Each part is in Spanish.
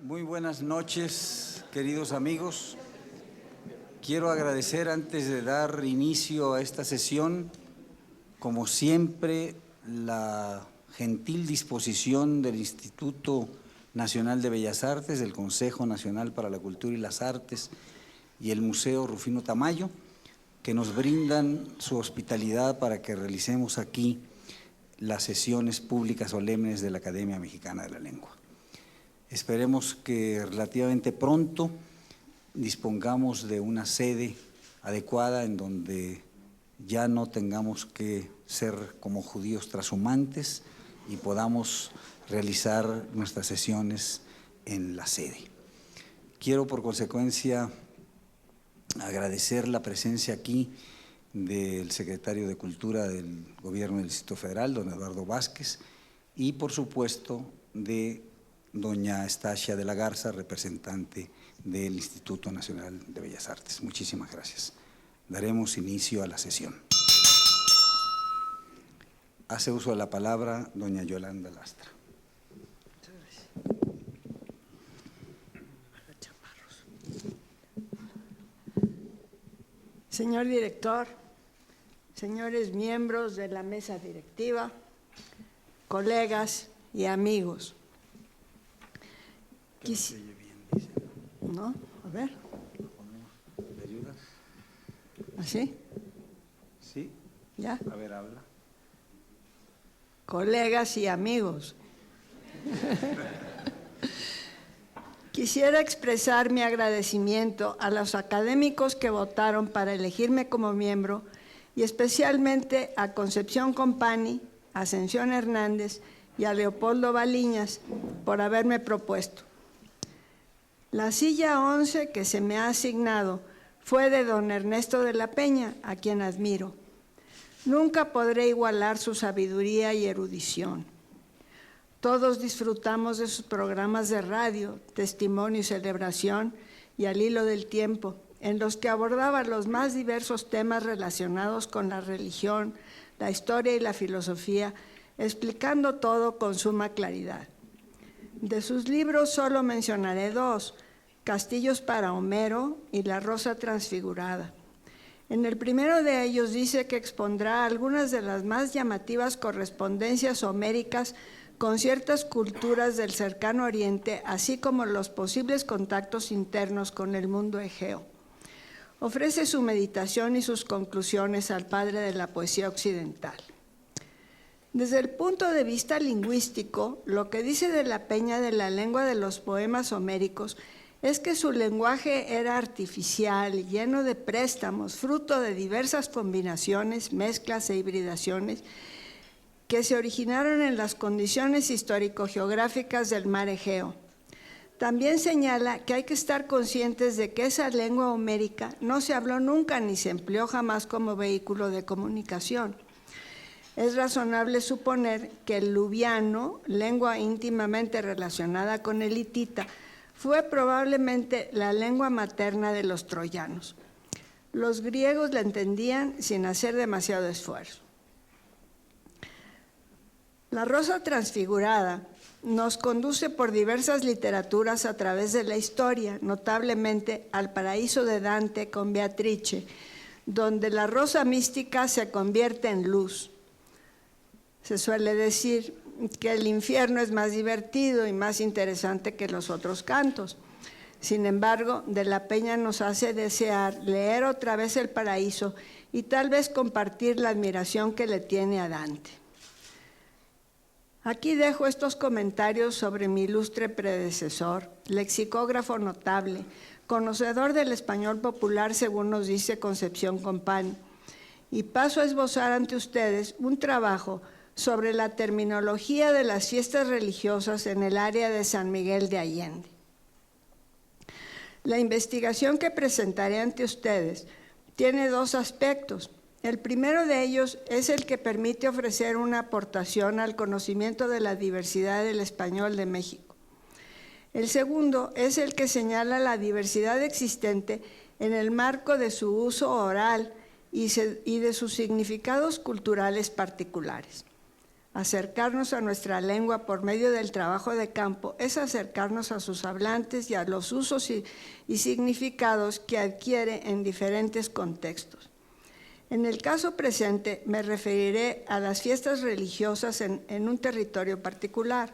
Muy buenas noches, queridos amigos. Quiero agradecer, antes de dar inicio a esta sesión, como siempre, la gentil disposición del Instituto Nacional de Bellas Artes, del Consejo Nacional para la Cultura y las Artes y el Museo Rufino Tamayo, que nos brindan su hospitalidad para que realicemos aquí las sesiones públicas solemnes de la Academia Mexicana de la Lengua. Esperemos que relativamente pronto dispongamos de una sede adecuada en donde ya no tengamos que ser como judíos trashumantes y podamos realizar nuestras sesiones en la sede. Quiero, por consecuencia, agradecer la presencia aquí del secretario de Cultura del Gobierno del Distrito Federal, don Eduardo Vázquez, y por supuesto de doña Estacia de la Garza, representante del Instituto Nacional de Bellas Artes. Muchísimas gracias. Daremos inicio a la sesión. Hace uso de la palabra doña Yolanda Lastra. Señor director, señores miembros de la mesa directiva, colegas y amigos. ¿No? A ver. ¿Me ayudas? ¿Así? ¿Sí? ¿Ya? A ver, habla. Colegas y amigos. Quisiera expresar mi agradecimiento a los académicos que votaron para elegirme como miembro y especialmente a Concepción Compani, a Ascensión Hernández y a Leopoldo Baliñas por haberme propuesto. La silla 11 que se me ha asignado fue de don Ernesto de la Peña, a quien admiro. Nunca podré igualar su sabiduría y erudición. Todos disfrutamos de sus programas de radio, Testimonio y Celebración y Al Hilo del Tiempo, en los que abordaba los más diversos temas relacionados con la religión, la historia y la filosofía, explicando todo con suma claridad. De sus libros solo mencionaré dos: Castillos para Homero y La Rosa Transfigurada. En el primero de ellos dice que expondrá algunas de las más llamativas correspondencias homéricas con ciertas culturas del cercano Oriente, así como los posibles contactos internos con el mundo egeo. Ofrece su meditación y sus conclusiones al padre de la poesía occidental. Desde el punto de vista lingüístico, lo que dice de la Peña de la lengua de los poemas homéricos es que su lenguaje era artificial, lleno de préstamos, fruto de diversas combinaciones, mezclas e hibridaciones que se originaron en las condiciones histórico-geográficas del mar Egeo. También señala que hay que estar conscientes de que esa lengua homérica no se habló nunca ni se empleó jamás como vehículo de comunicación. Es razonable suponer que el luviano, lengua íntimamente relacionada con el hitita, fue probablemente la lengua materna de los troyanos. Los griegos la entendían sin hacer demasiado esfuerzo. La Rosa Transfigurada nos conduce por diversas literaturas a través de la historia, notablemente al Paraíso de Dante con Beatrice, donde la rosa mística se convierte en luz. Se suele decir que el infierno es más divertido y más interesante que los otros cantos. Sin embargo, de la Peña nos hace desear leer otra vez el Paraíso y tal vez compartir la admiración que le tiene a Dante. Aquí dejo estos comentarios sobre mi ilustre predecesor, lexicógrafo notable, conocedor del español popular según nos dice Concepción Compani, y paso a esbozar ante ustedes un trabajo sobre la terminología de las fiestas religiosas en el área de San Miguel de Allende. La investigación que presentaré ante ustedes tiene dos aspectos. El primero de ellos es el que permite ofrecer una aportación al conocimiento de la diversidad del español de México. El segundo es el que señala la diversidad existente en el marco de su uso oral y de sus significados culturales particulares. Acercarnos a nuestra lengua por medio del trabajo de campo es acercarnos a sus hablantes y a los usos y significados que adquiere en diferentes contextos. En el caso presente me referiré a las fiestas religiosas en un territorio particular.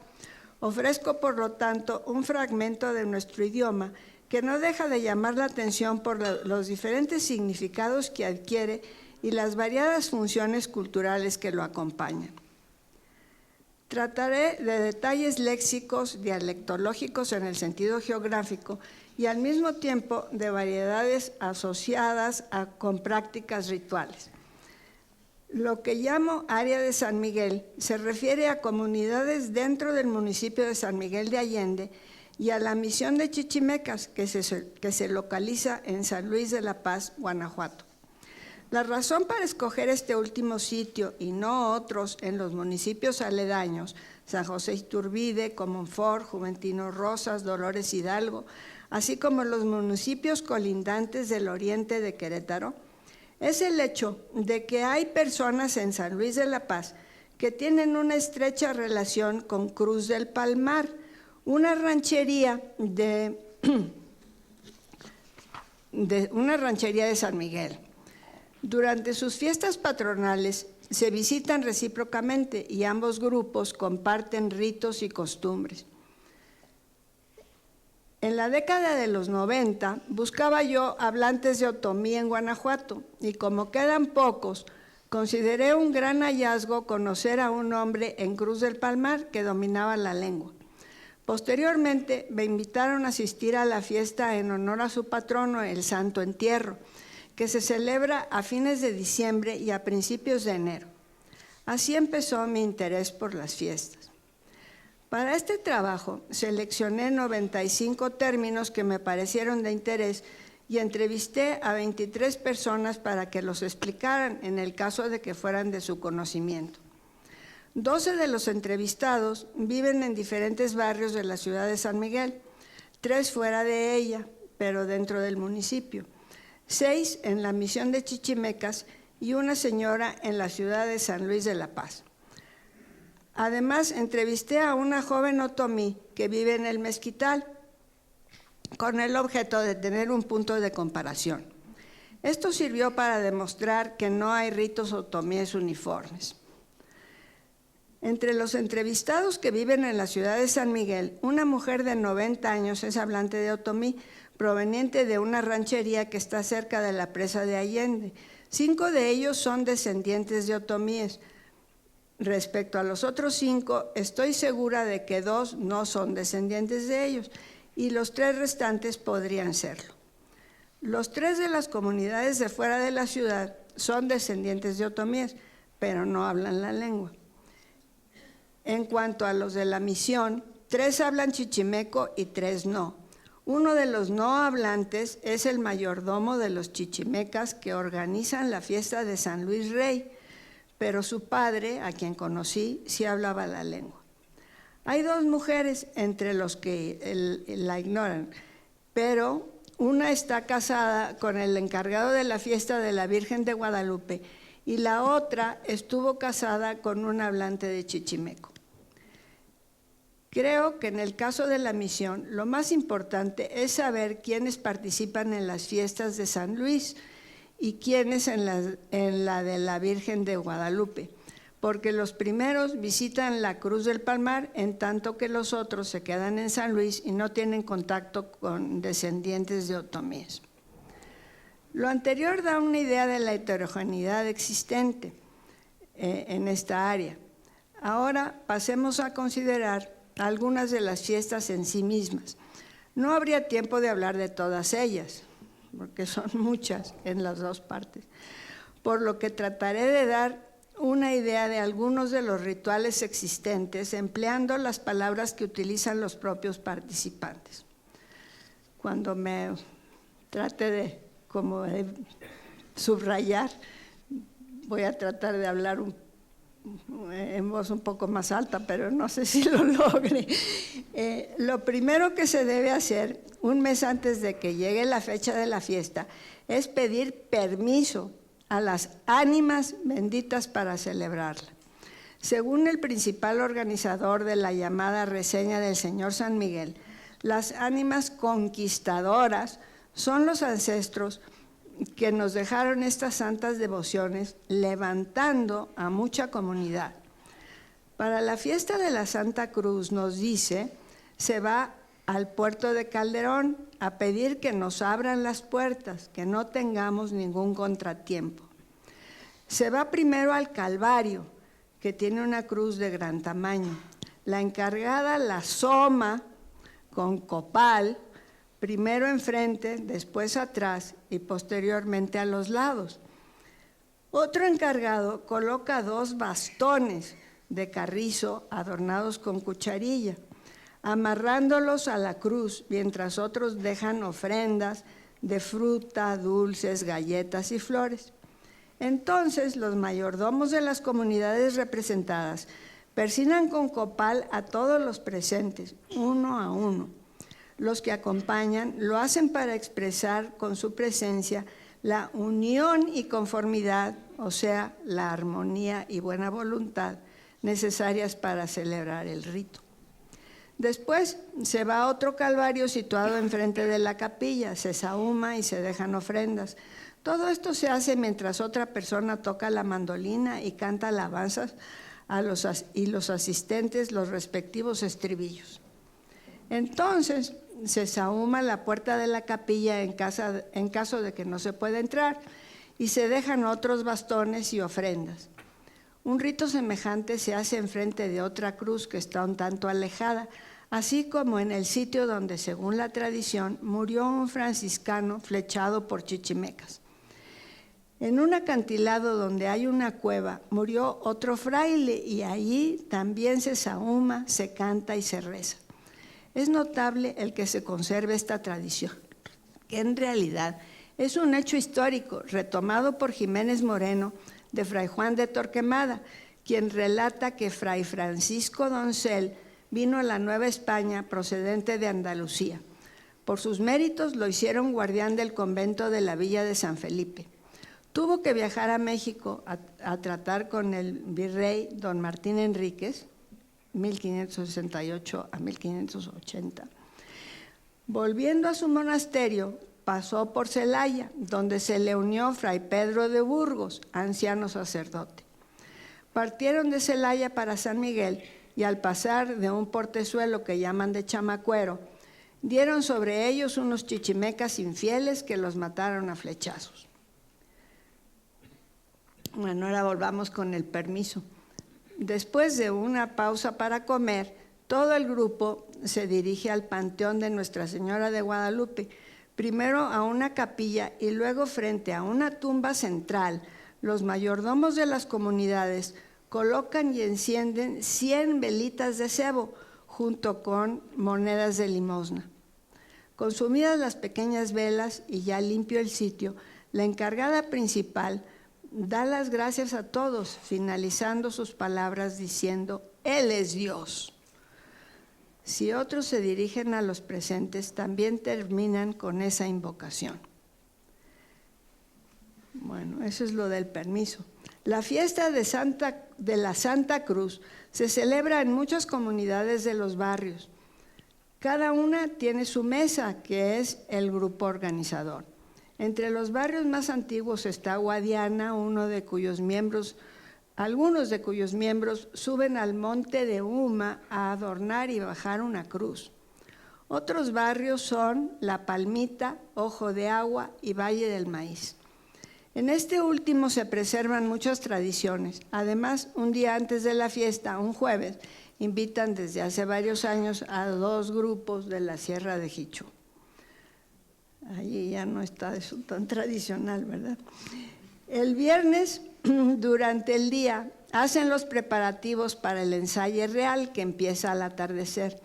Ofrezco, por lo tanto, un fragmento de nuestro idioma que no deja de llamar la atención por los diferentes significados que adquiere y las variadas funciones culturales que lo acompañan. Trataré de detalles léxicos, dialectológicos en el sentido geográfico y al mismo tiempo de variedades asociadas con prácticas rituales. Lo que llamo área de San Miguel se refiere a comunidades dentro del municipio de San Miguel de Allende y a la misión de Chichimecas que se localiza en San Luis de la Paz, Guanajuato. La razón para escoger este último sitio y no otros en los municipios aledaños, San José Iturbide, Comonfort, Juventino Rosas, Dolores Hidalgo, así como los municipios colindantes del oriente de Querétaro, es el hecho de que hay personas en San Luis de la Paz que tienen una estrecha relación con Cruz del Palmar, una ranchería de San Miguel. Durante sus fiestas patronales se visitan recíprocamente y ambos grupos comparten ritos y costumbres. En la década de los 90 buscaba yo hablantes de otomí en Guanajuato y como quedan pocos, consideré un gran hallazgo conocer a un hombre en Cruz del Palmar que dominaba la lengua. Posteriormente me invitaron a asistir a la fiesta en honor a su patrono, el Santo Entierro, que se celebra a fines de diciembre y a principios de enero. Así empezó mi interés por las fiestas. Para este trabajo seleccioné 95 términos que me parecieron de interés y entrevisté a 23 personas para que los explicaran en el caso de que fueran de su conocimiento. 12 de los entrevistados viven en diferentes barrios de la ciudad de San Miguel, 3 fuera de ella, pero dentro del municipio, 6 en la misión de Chichimecas y una señora en la ciudad de San Luis de la Paz. Además, entrevisté a una joven otomí que vive en el Mezquital, con el objeto de tener un punto de comparación. Esto sirvió para demostrar que no hay ritos otomíes uniformes. Entre los entrevistados que viven en la ciudad de San Miguel, una mujer de 90 años es hablante de otomí, proveniente de una ranchería que está cerca de la presa de Allende. 5 de ellos son descendientes de otomíes. Respecto a los otros 5, estoy segura de que 2 no son descendientes de ellos y los 3 restantes podrían serlo. Los 3 de las comunidades de fuera de la ciudad son descendientes de otomíes, pero no hablan la lengua. En cuanto a los de la misión, 3 hablan chichimeco y 3 no. Uno de los no hablantes es el mayordomo de los chichimecas que organizan la fiesta de San Luis Rey, pero su padre, a quien conocí, sí hablaba la lengua. Hay 2 mujeres entre los que la ignoran, pero una está casada con el encargado de la fiesta de la Virgen de Guadalupe y la otra estuvo casada con un hablante de chichimeco. Creo que en el caso de la misión, lo más importante es saber quiénes participan en las fiestas de San Luis y quiénes en la de la Virgen de Guadalupe, porque los primeros visitan la Cruz del Palmar, en tanto que los otros se quedan en San Luis y no tienen contacto con descendientes de otomíes. Lo anterior da una idea de la heterogeneidad existente en esta área. Ahora pasemos a considerar algunas de las fiestas en sí mismas. No habría tiempo de hablar de todas ellas, porque son muchas en las 2 partes, por lo que trataré de dar una idea de algunos de los rituales existentes empleando las palabras que utilizan los propios participantes. Cuando me trate de subrayar, voy a tratar de hablar en voz un poco más alta, pero no sé si lo logre. Lo primero que se debe hacer un mes antes de que llegue la fecha de la fiesta es pedir permiso a las ánimas benditas para celebrarla. Según el principal organizador de la llamada Reseña del Señor San Miguel, las ánimas conquistadoras son los ancestros que nos dejaron estas santas devociones, levantando a mucha comunidad. Para la fiesta de la Santa Cruz, nos dice, se va al puerto de Calderón a pedir que nos abran las puertas, que no tengamos ningún contratiempo. Se va primero al Calvario, que tiene una cruz de gran tamaño. La encargada la asoma con copal, primero enfrente, después atrás y posteriormente a los lados. Otro encargado coloca 2 bastones de carrizo adornados con cucharilla, amarrándolos a la cruz, mientras otros dejan ofrendas de fruta, dulces, galletas y flores. Entonces, los mayordomos de las comunidades representadas persignan con copal a todos los presentes, uno a uno. Los que acompañan lo hacen para expresar con su presencia la unión y conformidad, o sea, la armonía y buena voluntad necesarias para celebrar el rito. Después se va a otro calvario situado enfrente de la capilla, se sahuma y se dejan ofrendas. Todo esto se hace mientras otra persona toca la mandolina y canta alabanzas y los asistentes los respectivos estribillos. Entonces se sahuma la puerta de la capilla en caso de que no se pueda entrar y se dejan otros bastones y ofrendas. Un rito semejante se hace enfrente de otra cruz que está un tanto alejada, así como en el sitio donde, según la tradición, murió un franciscano flechado por chichimecas. En un acantilado donde hay una cueva murió otro fraile y allí también se sahuma, se canta y se reza. Es notable el que se conserve esta tradición, que en realidad es un hecho histórico retomado por Jiménez Moreno de Fray Juan de Torquemada, quien relata que Fray Francisco Doncel vino a la Nueva España procedente de Andalucía. Por sus méritos lo hicieron guardián del convento de la Villa de San Felipe. Tuvo que viajar a México a tratar con el virrey don Martín Enríquez, 1568 a 1580. Volviendo a su monasterio, pasó por Celaya, donde se le unió Fray Pedro de Burgos, anciano sacerdote. Partieron de Celaya para San Miguel y al pasar de un portezuelo que llaman de Chamacuero, dieron sobre ellos unos chichimecas infieles que los mataron a flechazos. Bueno, ahora volvamos con el permiso. Después de una pausa para comer, todo el grupo se dirige al Panteón de Nuestra Señora de Guadalupe, primero a una capilla y luego frente a una tumba central. Los mayordomos de las comunidades colocan y encienden 100 velitas de cebo junto con monedas de limosna. Consumidas las pequeñas velas y ya limpio el sitio, la encargada principal da las gracias a todos, finalizando sus palabras diciendo: Él es Dios. Si otros se dirigen a los presentes, también terminan con esa invocación. Bueno, eso es lo del permiso. La fiesta de la Santa Cruz se celebra en muchas comunidades de los barrios. Cada una tiene su mesa, que es el grupo organizador. Entre los barrios más antiguos está Guadiana, algunos de cuyos miembros suben al Monte de Uma a adornar y bajar una cruz. Otros barrios son La Palmita, Ojo de Agua y Valle del Maíz. En este último se preservan muchas tradiciones. Además, un día antes de la fiesta, un jueves, invitan desde hace varios años a 2 grupos de la Sierra de Jichú. Allí ya no está eso tan tradicional, ¿verdad? El viernes, durante el día, hacen los preparativos para el ensayo real que empieza al atardecer.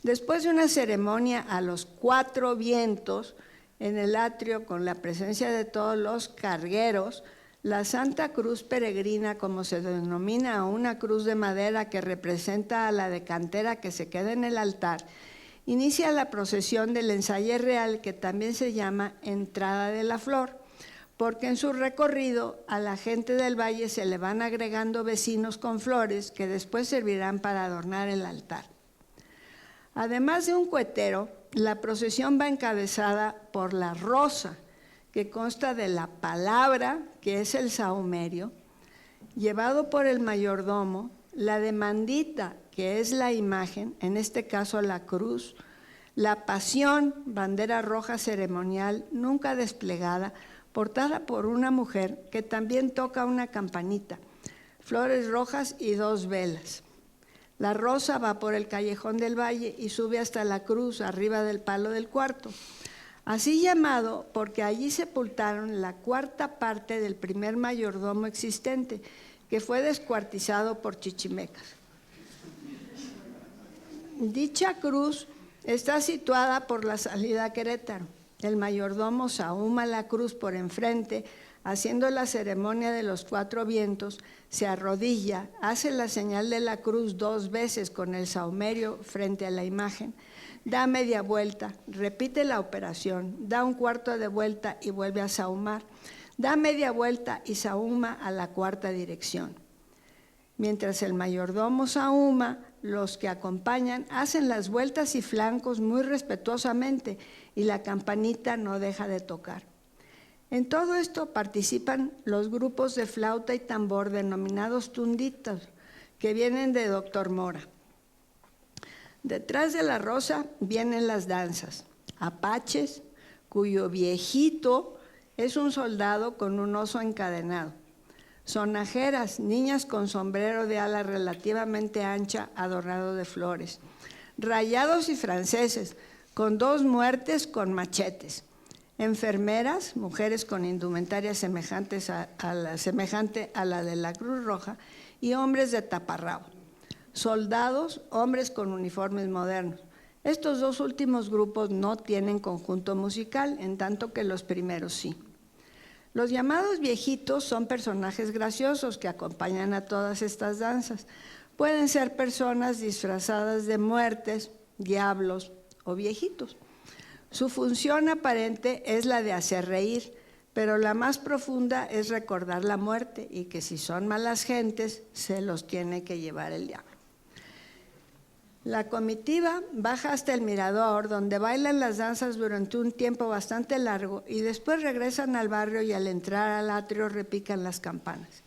Después de una ceremonia a los 4 vientos en el atrio con la presencia de todos los cargueros, la Santa Cruz Peregrina, como se denomina a una cruz de madera que representa a la decantera que se queda en el altar, inicia la procesión del ensayo real, que también se llama Entrada de la Flor, porque en su recorrido a la gente del valle se le van agregando vecinos con flores que después servirán para adornar el altar. Además de un cuetero, la procesión va encabezada por la rosa, que consta de la palabra, que es el sahumerio, llevado por el mayordomo, la demandita, que es la imagen, en este caso la cruz, la pasión, bandera roja ceremonial, nunca desplegada, portada por una mujer que también toca una campanita, flores rojas y 2 velas. La rosa va por el callejón del valle y sube hasta la cruz, arriba del palo del cuarto. Así llamado porque allí sepultaron la 4ª parte del primer mayordomo existente, que fue descuartizado por chichimecas. Dicha cruz está situada por la salida a Querétaro. El mayordomo sahuma la cruz por enfrente, haciendo la ceremonia de los 4 vientos, se arrodilla, hace la señal de la cruz 2 veces con el sahumerio frente a la imagen, da media vuelta, repite la operación, da 1/4 de vuelta y vuelve a sahumar, da media vuelta y sahuma a la 4ª dirección. Mientras el mayordomo sahuma, los que acompañan hacen las vueltas y flancos muy respetuosamente y la campanita no deja de tocar. En todo esto participan los grupos de flauta y tambor denominados tunditos, que vienen de Doctor Mora. Detrás de la rosa vienen las danzas, apaches, cuyo viejito es un soldado con un oso encadenado. Sonajeras, niñas con sombrero de ala relativamente ancha adornado de flores. Rayados y franceses, con 2 muertes con machetes. Enfermeras, mujeres con indumentaria semejante a la de la Cruz Roja, y hombres de taparrabo. Soldados, hombres con uniformes modernos. Estos 2 últimos grupos no tienen conjunto musical, en tanto que los primeros sí. Los llamados viejitos son personajes graciosos que acompañan a todas estas danzas. Pueden ser personas disfrazadas de muertes, diablos o viejitos. Su función aparente es la de hacer reír, pero la más profunda es recordar la muerte y que si son malas gentes, se los tiene que llevar el diablo. La comitiva baja hasta el mirador, donde bailan las danzas durante un tiempo bastante largo y después regresan al barrio y al entrar al atrio repican las campanas.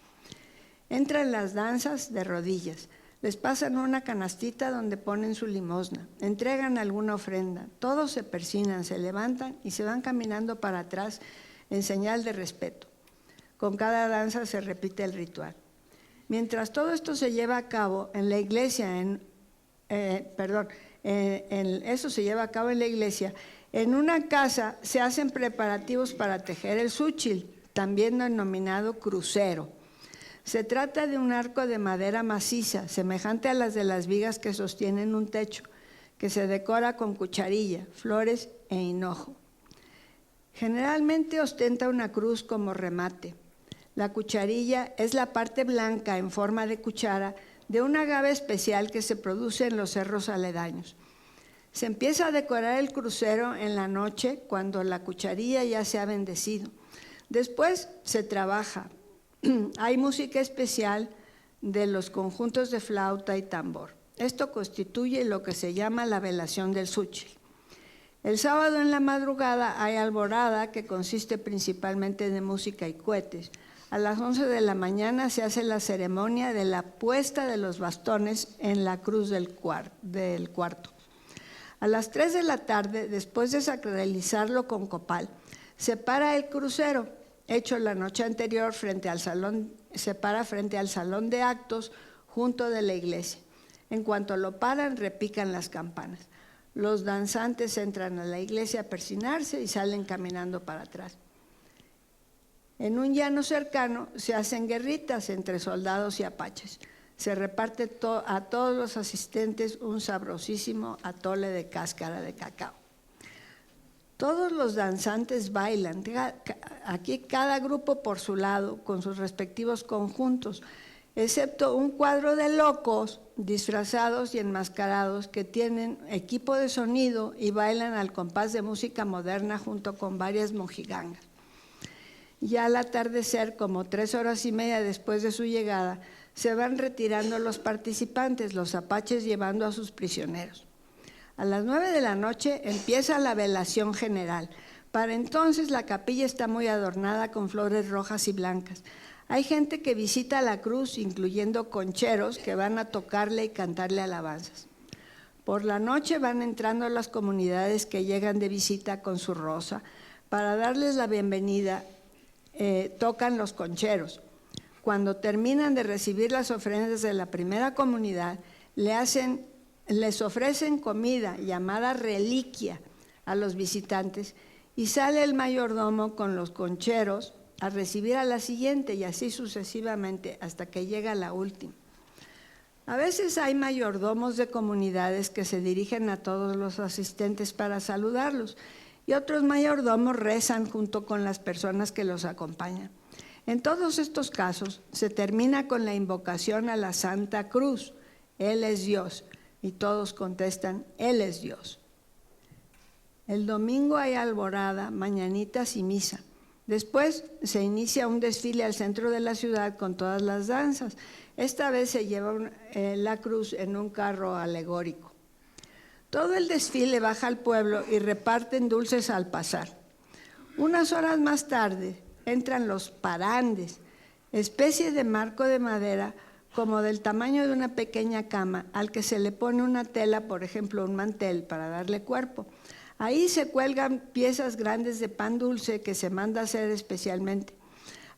Entran las danzas de rodillas, les pasan una canastita donde ponen su limosna, entregan alguna ofrenda, todos se persignan, se levantan y se van caminando para atrás en señal de respeto. Con cada danza se repite el ritual. Mientras todo esto se lleva a cabo en la iglesia, eso se lleva a cabo en la iglesia, en una casa se hacen preparativos para tejer el súchil, también denominado crucero. Se trata de un arco de madera maciza, semejante a las de las vigas que sostienen un techo, que se decora con cucharilla, flores e hinojo. Generalmente ostenta una cruz como remate. La cucharilla es la parte blanca en forma de cuchara de un agave especial que se produce en los cerros aledaños. Se empieza a decorar el crucero en la noche cuando la cucharilla ya se ha bendecido. Después se trabaja. Hay música especial de los conjuntos de flauta y tambor. Esto constituye lo que se llama la velación del súchil. El sábado en la madrugada hay alborada, que consiste principalmente de música y cohetes. A las 11 de la mañana se hace la ceremonia de la puesta de los bastones en la cruz del cuarto. A las 3 de la tarde, después de sacralizarlo con copal, se para el crucero, hecho la noche anterior frente al salón de actos junto de la iglesia. En cuanto lo paran, repican las campanas. Los danzantes entran a la iglesia a persignarse y salen caminando para atrás. En un llano cercano se hacen guerritas entre soldados y apaches. Se reparte a todos los asistentes un sabrosísimo atole de cáscara de cacao. Todos los danzantes bailan, aquí cada grupo por su lado, con sus respectivos conjuntos, excepto un cuadro de locos disfrazados y enmascarados que tienen equipo de sonido y bailan al compás de música moderna junto con varias mojigangas. Ya al atardecer, como 3 horas y media después de su llegada, se van retirando los participantes, los apaches llevando a sus prisioneros. A las 9 de la noche empieza la velación general. Para entonces la capilla está muy adornada con flores rojas y blancas. Hay gente que visita la cruz, incluyendo concheros que van a tocarle y cantarle alabanzas. Por la noche van entrando las comunidades que llegan de visita con su rosa. Para darles la bienvenida, tocan los concheros. Cuando terminan de recibir las ofrendas de la primera comunidad, les ofrecen comida llamada reliquia a los visitantes y sale el mayordomo con los concheros a recibir a la siguiente y así sucesivamente hasta que llega la última. A veces hay mayordomos de comunidades que se dirigen a todos los asistentes para saludarlos y otros mayordomos rezan junto con las personas que los acompañan. En todos estos casos se termina con la invocación a la Santa Cruz, Él es Dios, y todos contestan, Él es Dios. El domingo hay alborada, mañanitas y misa. Después se inicia un desfile al centro de la ciudad con todas las danzas. Esta vez se lleva la cruz en un carro alegórico. Todo el desfile baja al pueblo y reparten dulces al pasar. Unas horas más tarde entran los parandes, especie de marco de madera como del tamaño de una pequeña cama al que se le pone una tela, por ejemplo un mantel, para darle cuerpo. Ahí se cuelgan piezas grandes de pan dulce que se manda a hacer especialmente.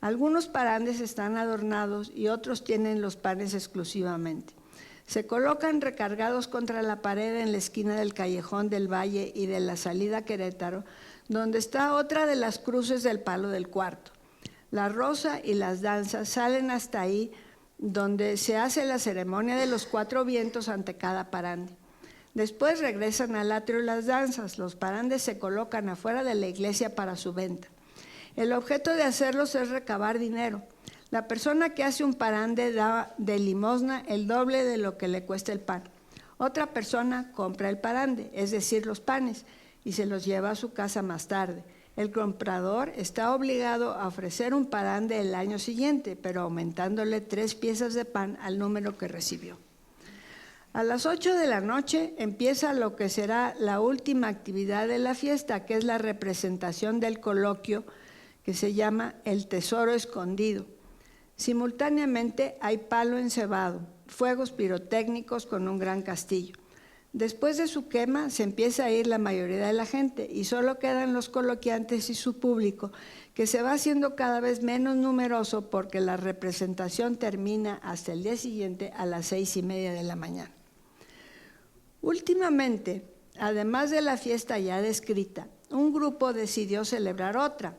Algunos parandes están adornados y otros tienen los panes exclusivamente. Se colocan recargados contra la pared en la esquina del callejón del Valle y de la salida a Querétaro, donde está otra de las cruces del Palo del Cuarto. La rosa y las danzas salen hasta ahí, donde se hace la ceremonia de los 4 vientos ante cada parande. Después regresan al atrio las danzas. Los parandes se colocan afuera de la iglesia para su venta. El objeto de hacerlos es recabar dinero. La persona que hace un parande da de limosna el doble de lo que le cuesta el pan. Otra persona compra el parande, es decir, los panes, y se los lleva a su casa más tarde. El comprador está obligado a ofrecer un parande el año siguiente, pero aumentándole 3 piezas de pan al número que recibió. A las 8 de la noche empieza lo que será la última actividad de la fiesta, que es la representación del coloquio que se llama El Tesoro Escondido. Simultáneamente hay palo encebado, fuegos pirotécnicos con un gran castillo. Después de su quema se empieza a ir la mayoría de la gente y solo quedan los coloquiantes y su público, que se va haciendo cada vez menos numeroso porque la representación termina hasta el día siguiente a las 6:30 de la mañana. Últimamente, además de la fiesta ya descrita, un grupo decidió celebrar otra,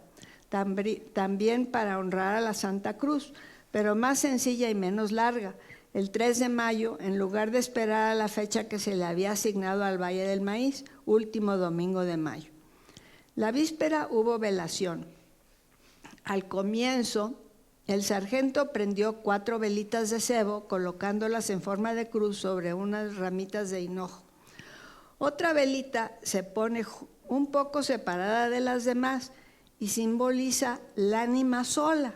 también para honrar a la Santa Cruz, pero más sencilla y menos larga. El 3 de mayo, en lugar de esperar a la fecha que se le había asignado al Valle del Maíz, último domingo de mayo. La víspera hubo velación. Al comienzo, el sargento prendió 4 velitas de cebo, colocándolas en forma de cruz sobre unas ramitas de hinojo. Otra velita se pone un poco separada de las demás y simboliza la ánima sola.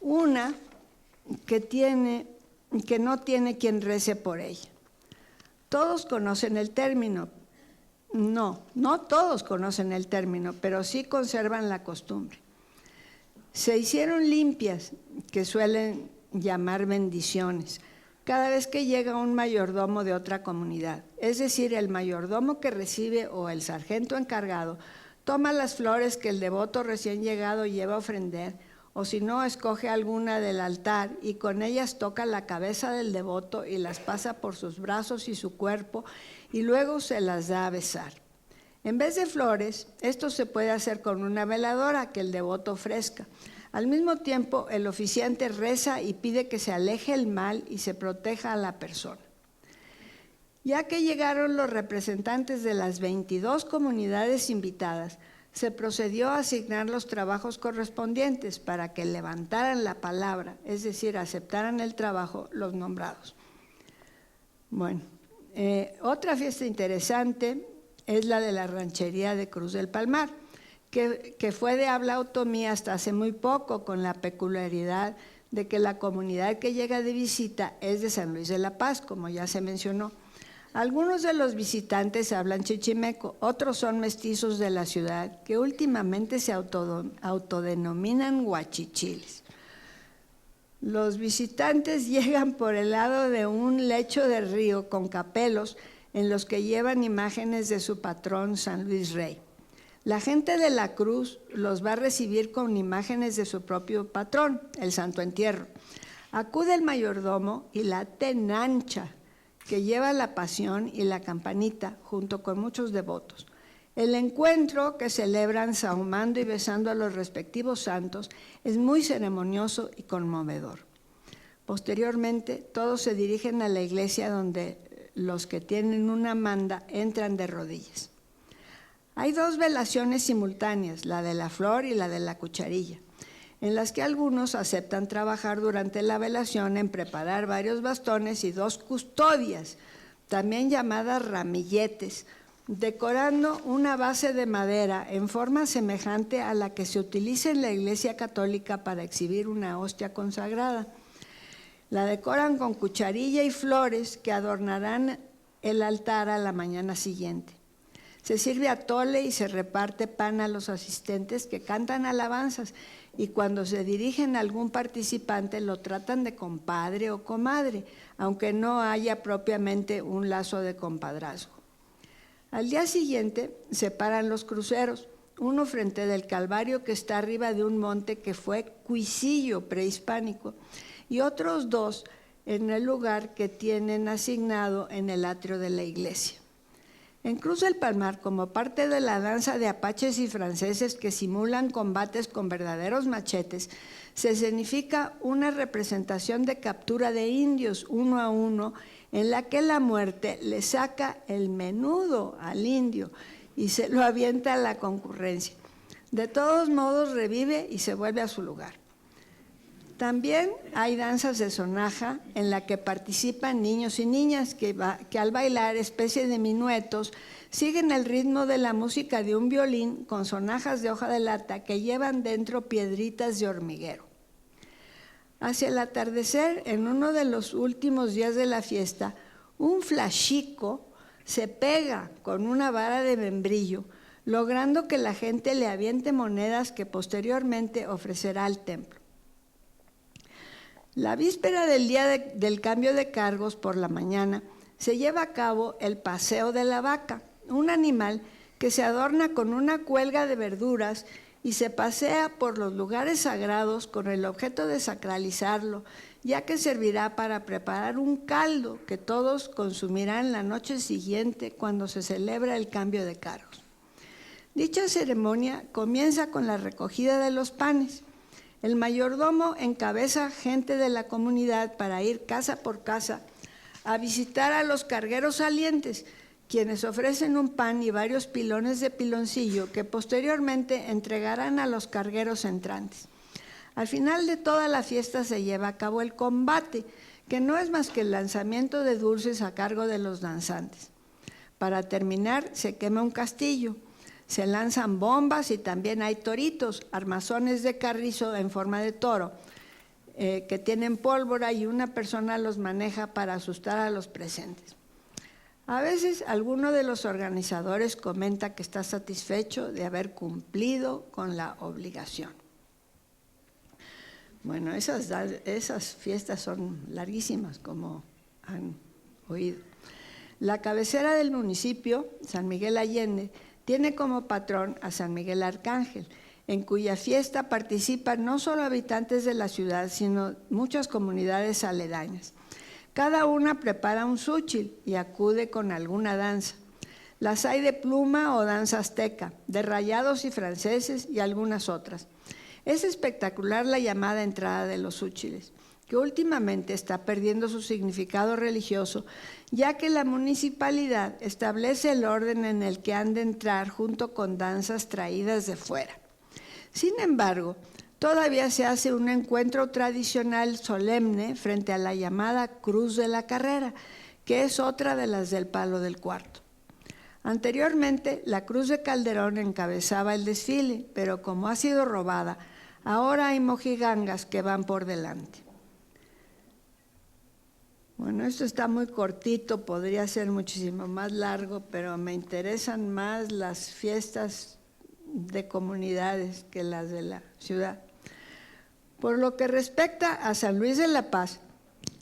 Una que no tiene quien rece por ella. Todos conocen el término. No todos conocen el término, pero sí conservan la costumbre. Se hicieron limpias, que suelen llamar bendiciones, cada vez que llega un mayordomo de otra comunidad. Es decir, el mayordomo que recibe o el sargento encargado toma las flores que el devoto recién llegado lleva a ofrendar, o si no, escoge alguna del altar y con ellas toca la cabeza del devoto y las pasa por sus brazos y su cuerpo y luego se las da a besar. En vez de flores, esto se puede hacer con una veladora que el devoto ofrezca. Al mismo tiempo, el oficiante reza y pide que se aleje el mal y se proteja a la persona. Ya que llegaron los representantes de las 22 comunidades invitadas, se procedió a asignar los trabajos correspondientes para que levantaran la palabra, es decir, aceptaran el trabajo los nombrados. Bueno, otra fiesta interesante es la de la ranchería de Cruz del Palmar, que fue de habla otomí hasta hace muy poco, con la peculiaridad de que la comunidad que llega de visita es de San Luis de la Paz, como ya se mencionó. Algunos de los visitantes hablan chichimeco, otros son mestizos de la ciudad, que últimamente se autodenominan huachichiles. Los visitantes llegan por el lado de un lecho de río con capelos en los que llevan imágenes de su patrón San Luis Rey. La gente de la Cruz los va a recibir con imágenes de su propio patrón, el Santo Entierro. Acude el mayordomo y la tenancha, que lleva la pasión y la campanita, junto con muchos devotos. El encuentro, que celebran sahumando y besando a los respectivos santos, es muy ceremonioso y conmovedor. Posteriormente, todos se dirigen a la iglesia, donde los que tienen una manda entran de rodillas. Hay 2 velaciones simultáneas, la de la flor y la de la cucharilla, en las que algunos aceptan trabajar durante la velación en preparar varios bastones y 2 custodias, también llamadas ramilletes, decorando una base de madera en forma semejante a la que se utiliza en la Iglesia Católica para exhibir una hostia consagrada. La decoran con cucharilla y flores que adornarán el altar a la mañana siguiente. Se sirve atole y se reparte pan a los asistentes, que cantan alabanzas, y cuando se dirigen a algún participante lo tratan de compadre o comadre, aunque no haya propiamente un lazo de compadrazgo. Al día siguiente se paran los cruceros, uno frente del Calvario, que está arriba de un monte que fue cuisillo prehispánico, y otros 2 en el lugar que tienen asignado en el atrio de la iglesia. En Cruz del Palmar, como parte de la danza de apaches y franceses que simulan combates con verdaderos machetes, se escenifica una representación de captura de indios 1 a 1, en la que la muerte le saca el menudo al indio y se lo avienta a la concurrencia. De todos modos revive y se vuelve a su lugar. También hay danzas de sonaja en la que participan niños y niñas que al bailar, especie de minuetos, siguen el ritmo de la música de un violín con sonajas de hoja de lata que llevan dentro piedritas de hormiguero. Hacia el atardecer, en uno de los últimos días de la fiesta, un flashico se pega con una vara de membrillo, logrando que la gente le aviente monedas que posteriormente ofrecerá al templo. La víspera del día del cambio de cargos, por la mañana, se lleva a cabo el paseo de la vaca, un animal que se adorna con una cuelga de verduras y se pasea por los lugares sagrados con el objeto de sacralizarlo, ya que servirá para preparar un caldo que todos consumirán la noche siguiente cuando se celebra el cambio de cargos. Dicha ceremonia comienza con la recogida de los panes. El mayordomo encabeza gente de la comunidad para ir casa por casa a visitar a los cargueros salientes, quienes ofrecen un pan y varios pilones de piloncillo que posteriormente entregarán a los cargueros entrantes. Al final de toda la fiesta se lleva a cabo el combate, que no es más que el lanzamiento de dulces a cargo de los danzantes. Para terminar, se quema un castillo. Se lanzan bombas y también hay toritos, armazones de carrizo en forma de toro, que tienen pólvora y una persona los maneja para asustar a los presentes. A veces alguno de los organizadores comenta que está satisfecho de haber cumplido con la obligación. Bueno, esas fiestas son larguísimas, como han oído. La cabecera del municipio, San Miguel Allende, tiene como patrón a San Miguel Arcángel, en cuya fiesta participan no solo habitantes de la ciudad, sino muchas comunidades aledañas. Cada una prepara un xúchil y acude con alguna danza. Las hay de pluma o danza azteca, de rayados y franceses y algunas otras. Es espectacular la llamada entrada de los xúchiles, que últimamente está perdiendo su significado religioso, ya que la municipalidad establece el orden en el que han de entrar junto con danzas traídas de fuera. Sin embargo, todavía se hace un encuentro tradicional solemne frente a la llamada Cruz de la Carrera, que es otra de las del Palo del Cuarto. Anteriormente, la Cruz de Calderón encabezaba el desfile, pero como ha sido robada, ahora hay mojigangas que van por delante. Bueno, esto está muy cortito, podría ser muchísimo más largo, pero me interesan más las fiestas de comunidades que las de la ciudad. Por lo que respecta a San Luis de la Paz,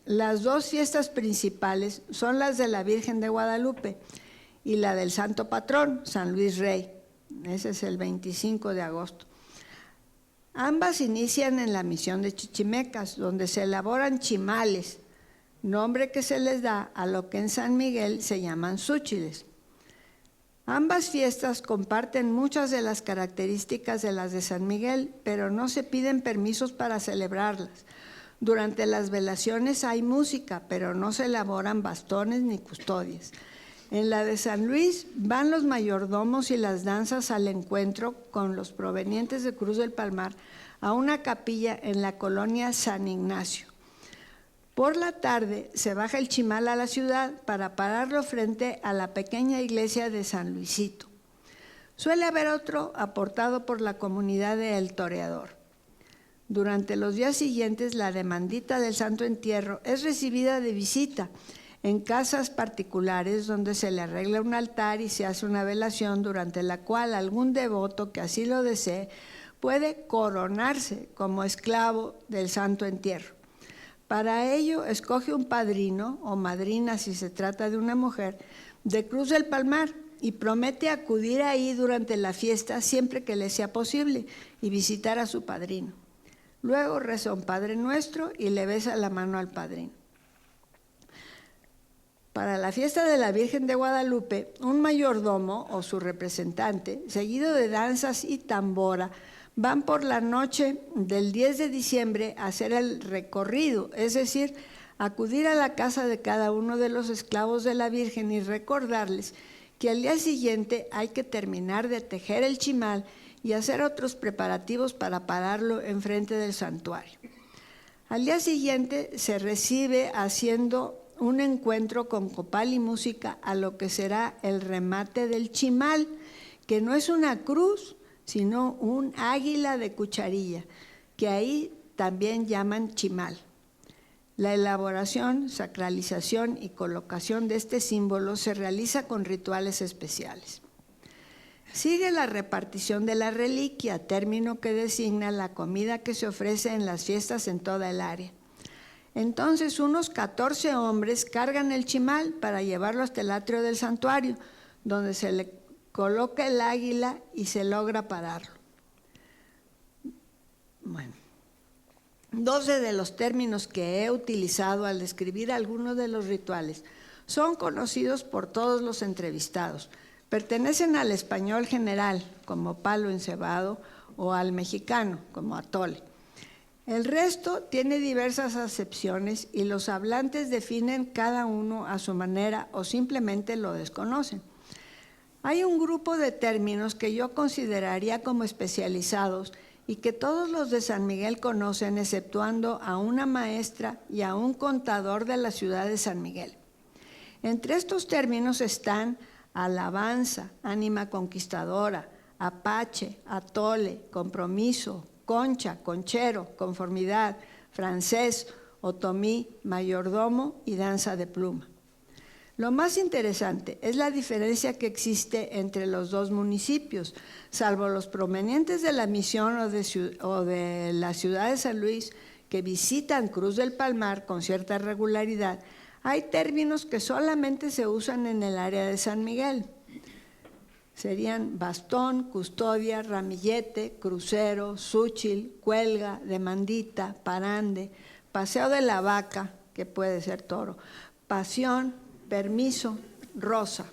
las dos fiestas principales son las de la Virgen de Guadalupe y la del Santo Patrón, San Luis Rey. Ese es el 25 de agosto. Ambas inician en la misión de Chichimecas, donde se elaboran chimales, nombre que se les da a lo que en San Miguel se llaman súchiles. Ambas fiestas comparten muchas de las características de las de San Miguel, pero no se piden permisos para celebrarlas. Durante las velaciones hay música, pero no se elaboran bastones ni custodias. En la de San Luis van los mayordomos y las danzas al encuentro con los provenientes de Cruz del Palmar a una capilla en la colonia San Ignacio. Por la tarde se baja el chimal a la ciudad para pararlo frente a la pequeña iglesia de San Luisito. Suele haber otro aportado por la comunidad de El Toreador. Durante los días siguientes, la demandita del Santo Entierro es recibida de visita en casas particulares donde se le arregla un altar y se hace una velación durante la cual algún devoto que así lo desee puede coronarse como esclavo del Santo Entierro. Para ello escoge un padrino o madrina, si se trata de una mujer, de Cruz del Palmar y promete acudir ahí durante la fiesta siempre que le sea posible y visitar a su padrino. Luego reza un Padre Nuestro y le besa la mano al padrino. Para la fiesta de la Virgen de Guadalupe, un mayordomo o su representante, seguido de danzas y tambora, van por la noche del 10 de diciembre a hacer el recorrido, es decir, acudir a la casa de cada uno de los esclavos de la Virgen y recordarles que al día siguiente hay que terminar de tejer el chimal y hacer otros preparativos para pararlo enfrente del santuario. Al día siguiente se recibe haciendo un encuentro con copal y música a lo que será el remate del chimal, que no es una cruz, sino un águila de cucharilla, que ahí también llaman chimal. La elaboración, sacralización y colocación de este símbolo se realiza con rituales especiales. Sigue la repartición de la reliquia, término que designa la comida que se ofrece en las fiestas en toda el área. Entonces unos 14 hombres cargan el chimal para llevarlo hasta el atrio del santuario, donde se le coloca el águila y se logra pararlo. Bueno, 12 de los términos que he utilizado al describir algunos de los rituales son conocidos por todos los entrevistados. Pertenecen al español general, como palo encebado, o al mexicano, como atole. El resto tiene diversas acepciones y los hablantes definen cada uno a su manera o simplemente lo desconocen. Hay un grupo de términos que yo consideraría como especializados y que todos los de San Miguel conocen, exceptuando a una maestra y a un contador de la ciudad de San Miguel. Entre estos términos están alabanza, ánima conquistadora, apache, atole, compromiso, concha, conchero, conformidad, francés, otomí, mayordomo y danza de pluma. Lo más interesante es la diferencia que existe entre los dos municipios. Salvo los provenientes de la misión o de la ciudad de San Luis que visitan Cruz del Palmar con cierta regularidad, hay términos que solamente se usan en el área de San Miguel. Serían bastón, custodia, ramillete, crucero, súchil, cuelga, demandita, parande, paseo de la vaca, que puede ser toro, pasión, permiso, rosa.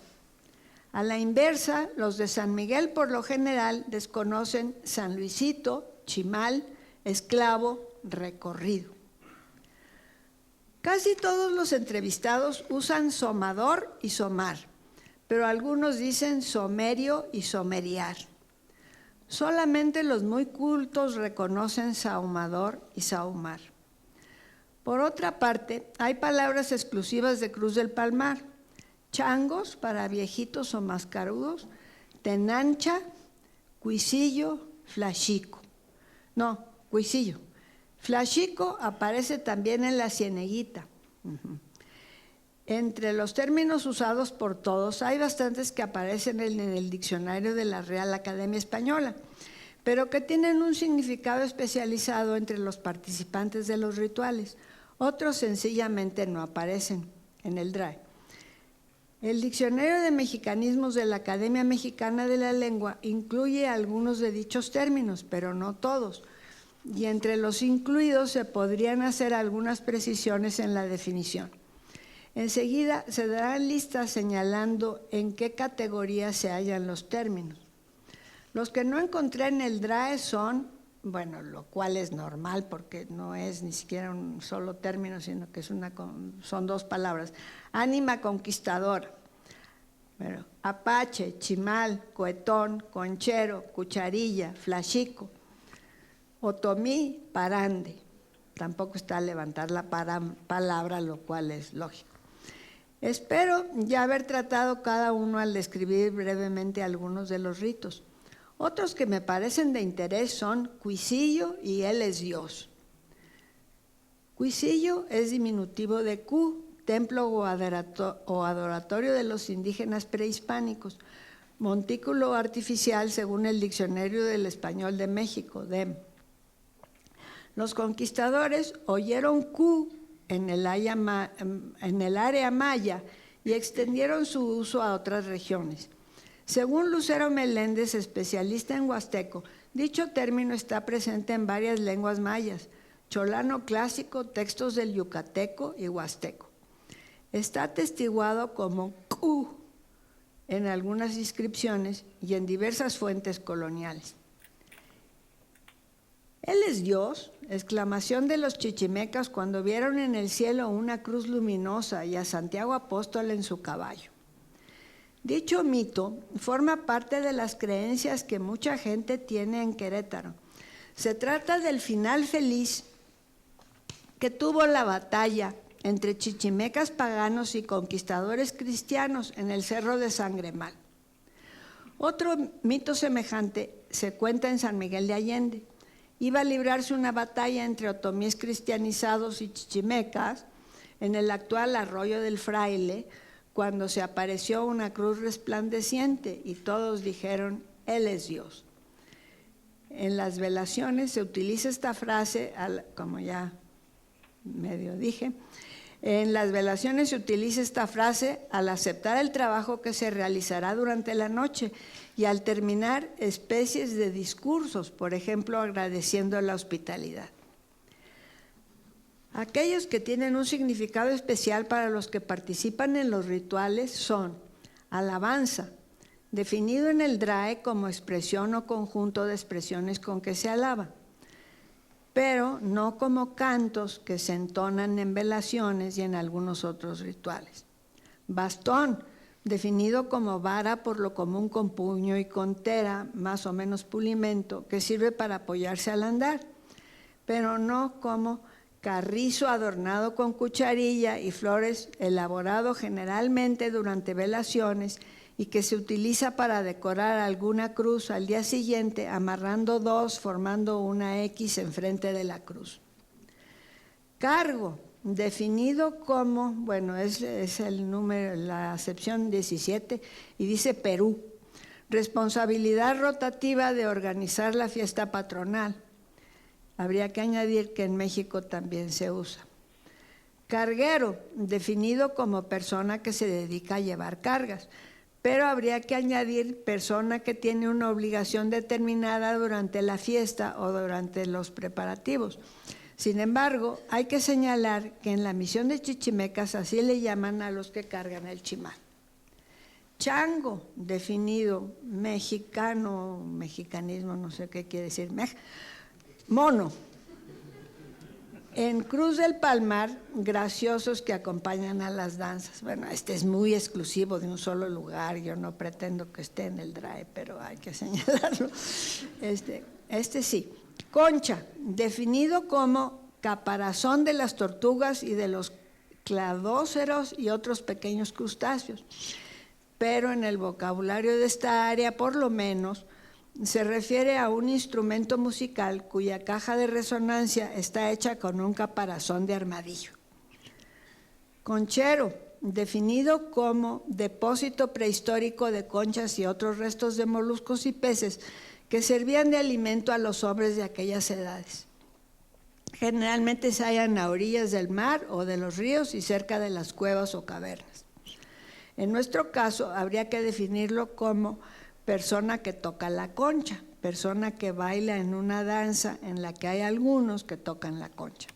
A la inversa, los de San Miguel por lo general desconocen San Luisito, chimal, esclavo, recorrido. Casi todos los entrevistados usan somador y somar, pero algunos dicen somerio y someriar. Solamente los muy cultos reconocen sahumador y sahumar. Por otra parte, hay palabras exclusivas de Cruz del Palmar. changos para viejitos o mascarudos, tenancha, cuisillo, flachico. No, cuisillo. Flachico aparece también en la cieneguita. Entre los términos usados por todos, hay bastantes que aparecen en el diccionario de la Real Academia Española, pero que tienen un significado especializado entre los participantes de los rituales. Otros sencillamente no aparecen en el DRAE. El Diccionario de Mexicanismos de la Academia Mexicana de la Lengua incluye algunos de dichos términos, pero no todos. Y entre los incluidos se podrían hacer algunas precisiones en la definición. Enseguida se darán listas señalando en qué categoría se hallan los términos. Los que no encontré en el DRAE son, bueno, lo cual es normal porque no es ni siquiera un solo término, sino que son dos palabras. Ánima conquistadora, bueno, apache, chimal, cohetón, conchero, cucharilla, flachico, otomí, parande. Tampoco está a levantar la palabra, lo cual es lógico. Espero ya haber tratado cada uno al describir brevemente algunos de los ritos. Otros que me parecen de interés son cuisillo y él es Dios. Cuisillo es diminutivo de cu, templo o adoratorio de los indígenas prehispánicos, montículo artificial según el Diccionario del Español de México, DEM. Los conquistadores oyeron cu en el área maya y extendieron su uso a otras regiones. Según Lucero Meléndez, especialista en huasteco, dicho término está presente en varias lenguas mayas, cholano clásico, textos del yucateco y huasteco. Está atestiguado como cu en algunas inscripciones y en diversas fuentes coloniales. Él es Dios, exclamación de los chichimecas cuando vieron en el cielo una cruz luminosa y a Santiago Apóstol en su caballo. Dicho mito forma parte de las creencias que mucha gente tiene en Querétaro. Se trata del final feliz que tuvo la batalla entre chichimecas paganos y conquistadores cristianos en el Cerro de Sangremal. Otro mito semejante se cuenta en San Miguel de Allende. Iba a librarse una batalla entre otomíes cristianizados y chichimecas en el actual Arroyo del Fraile, cuando se apareció una cruz resplandeciente y todos dijeron, Él es Dios. En las velaciones se utiliza esta frase, como ya medio dije, en las velaciones se utiliza esta frase al aceptar el trabajo que se realizará durante la noche y al terminar especies de discursos, por ejemplo, agradeciendo la hospitalidad. Aquellos que tienen un significado especial para los que participan en los rituales son alabanza, definido en el DRAE como expresión o conjunto de expresiones con que se alaba, pero no como cantos que se entonan en velaciones y en algunos otros rituales. Bastón, definido como vara por lo común con puño y con tera, más o menos pulimento, que sirve para apoyarse al andar, pero no como carrizo adornado con cucharilla y flores, elaborado generalmente durante velaciones y que se utiliza para decorar alguna cruz al día siguiente, amarrando dos, formando una X enfrente de la cruz. Cargo, definido como, bueno, es el número, la acepción 17, y dice Perú, responsabilidad rotativa de organizar la fiesta patronal. Habría que añadir que en México también se usa. Carguero, definido como persona que se dedica a llevar cargas, pero habría que añadir persona que tiene una obligación determinada durante la fiesta o durante los preparativos. Sin embargo, hay que señalar que en la misión de chichimecas así le llaman a los que cargan el chimal. Chango, definido mexicano, mexicanismo, no sé qué quiere decir, mono. En Cruz del Palmar, graciosos que acompañan a las danzas. Bueno, este es muy exclusivo de un solo lugar, yo no pretendo que esté en el DRAE, pero hay que señalarlo. Este sí. Concha, definido como caparazón de las tortugas y de los cladóceros y otros pequeños crustáceos. Pero en el vocabulario de esta área, por lo menos, se refiere a un instrumento musical cuya caja de resonancia está hecha con un caparazón de armadillo. Conchero, definido como depósito prehistórico de conchas y otros restos de moluscos y peces que servían de alimento a los hombres de aquellas edades. Generalmente se hallan a orillas del mar o de los ríos y cerca de las cuevas o cavernas. En nuestro caso, habría que definirlo como persona que toca la concha, persona que baila en una danza en la que hay algunos que tocan la concha.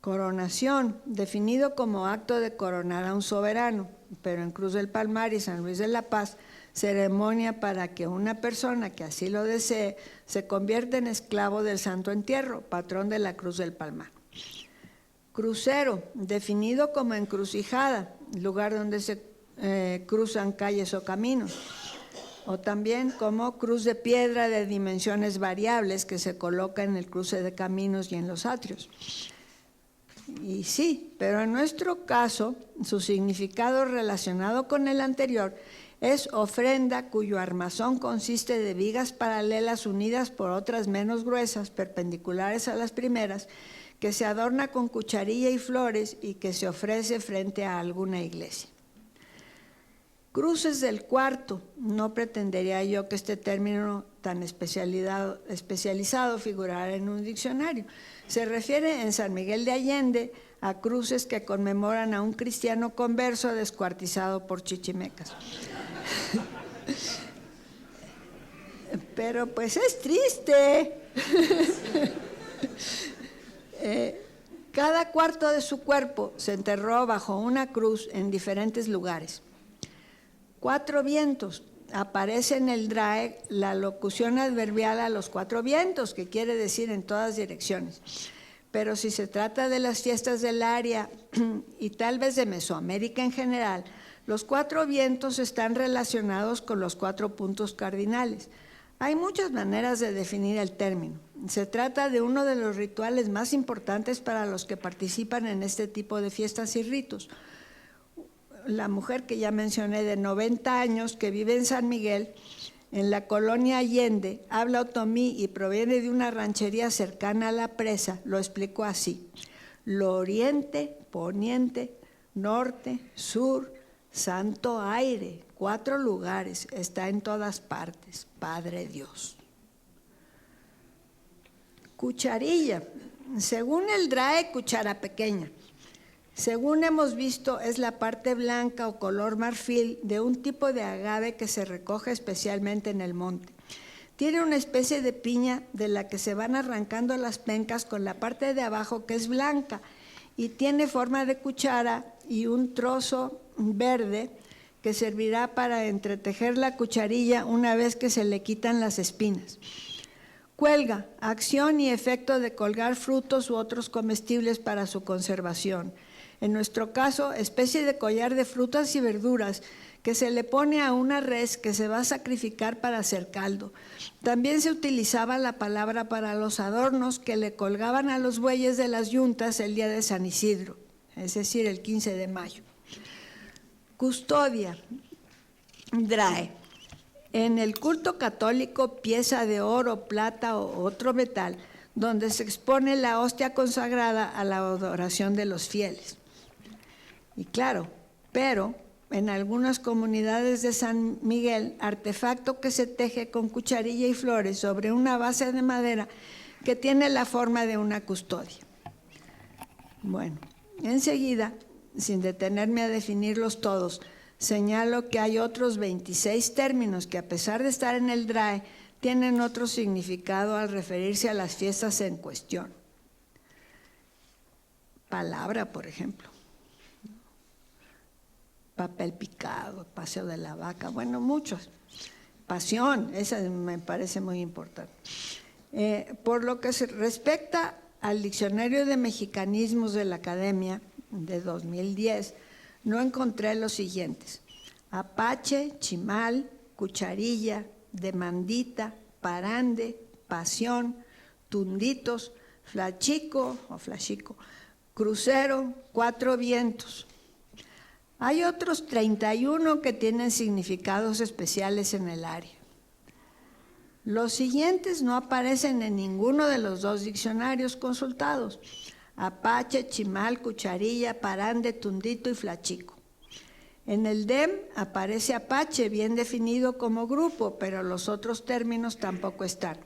Coronación, definido como acto de coronar a un soberano, pero en Cruz del Palmar y San Luis de la Paz, ceremonia para que una persona que así lo desee se convierta en esclavo del Santo Entierro, patrón de la Cruz del Palmar. Crucero, definido como encrucijada, lugar donde se cruzan calles o caminos, o también como cruz de piedra de dimensiones variables que se coloca en el cruce de caminos y en los atrios. Y sí, pero en nuestro caso, su significado relacionado con el anterior es ofrenda cuyo armazón consiste de vigas paralelas unidas por otras menos gruesas, perpendiculares a las primeras, que se adorna con cucharilla y flores y que se ofrece frente a alguna iglesia. Cruces del cuarto, no pretendería yo que este término tan especializado figurara en un diccionario. Se refiere en San Miguel de Allende a cruces que conmemoran a un cristiano converso descuartizado por chichimecas. Pero pues es triste. Cada cuarto de su cuerpo se enterró bajo una cruz en diferentes lugares. 4 vientos. Aparece en el DRAE la locución adverbial a los 4 vientos, que quiere decir en todas direcciones. Pero si se trata de las fiestas del área y tal vez de Mesoamérica en general, los 4 vientos están relacionados con los 4 puntos cardinales. Hay muchas maneras de definir el término. Se trata de uno de los rituales más importantes para los que participan en este tipo de fiestas y ritos. La mujer que ya mencioné de 90 años que vive en San Miguel, en la colonia Allende, habla otomí y proviene de una ranchería cercana a la presa, lo explicó así: lo oriente, poniente, norte, sur, santo aire, 4 lugares, está en todas partes, Padre Dios. Cucharilla, según el DRAE, cuchara pequeña. Según hemos visto, es la parte blanca o color marfil de un tipo de agave que se recoge especialmente en el monte. Tiene una especie de piña de la que se van arrancando las pencas con la parte de abajo que es blanca y tiene forma de cuchara y un trozo verde que servirá para entretejer la cucharilla una vez que se le quitan las espinas. Cuelga, acción y efecto de colgar frutos u otros comestibles para su conservación. En nuestro caso, especie de collar de frutas y verduras que se le pone a una res que se va a sacrificar para hacer caldo. También se utilizaba la palabra para los adornos que le colgaban a los bueyes de las yuntas el día de San Isidro, es decir, el 15 de mayo. Custodia, DRAE. En el culto católico, pieza de oro, plata o otro metal, donde se expone la hostia consagrada a la adoración de los fieles. Y claro, pero en algunas comunidades de San Miguel, artefacto que se teje con cucharilla y flores sobre una base de madera que tiene la forma de una custodia. Bueno, enseguida, sin detenerme a definirlos todos, señalo que hay otros 26 términos que, a pesar de estar en el DRAE, tienen otro significado al referirse a las fiestas en cuestión. Palabra, por ejemplo. Papel picado, paseo de la vaca, bueno, muchos. Pasión, esa me parece muy importante. Por lo que se respecta al Diccionario de Mexicanismos de la Academia de 2010, no encontré los siguientes: apache, chimal, cucharilla, demandita, parande, pasión, tunditos, flachico o flachico, crucero, cuatro vientos. Hay otros 31 que tienen significados especiales en el área. Los siguientes no aparecen en ninguno de los dos diccionarios consultados: apache, chimal, cucharilla, parande, tundito y flachico. En el DEM aparece apache bien definido como grupo, pero los otros términos tampoco están.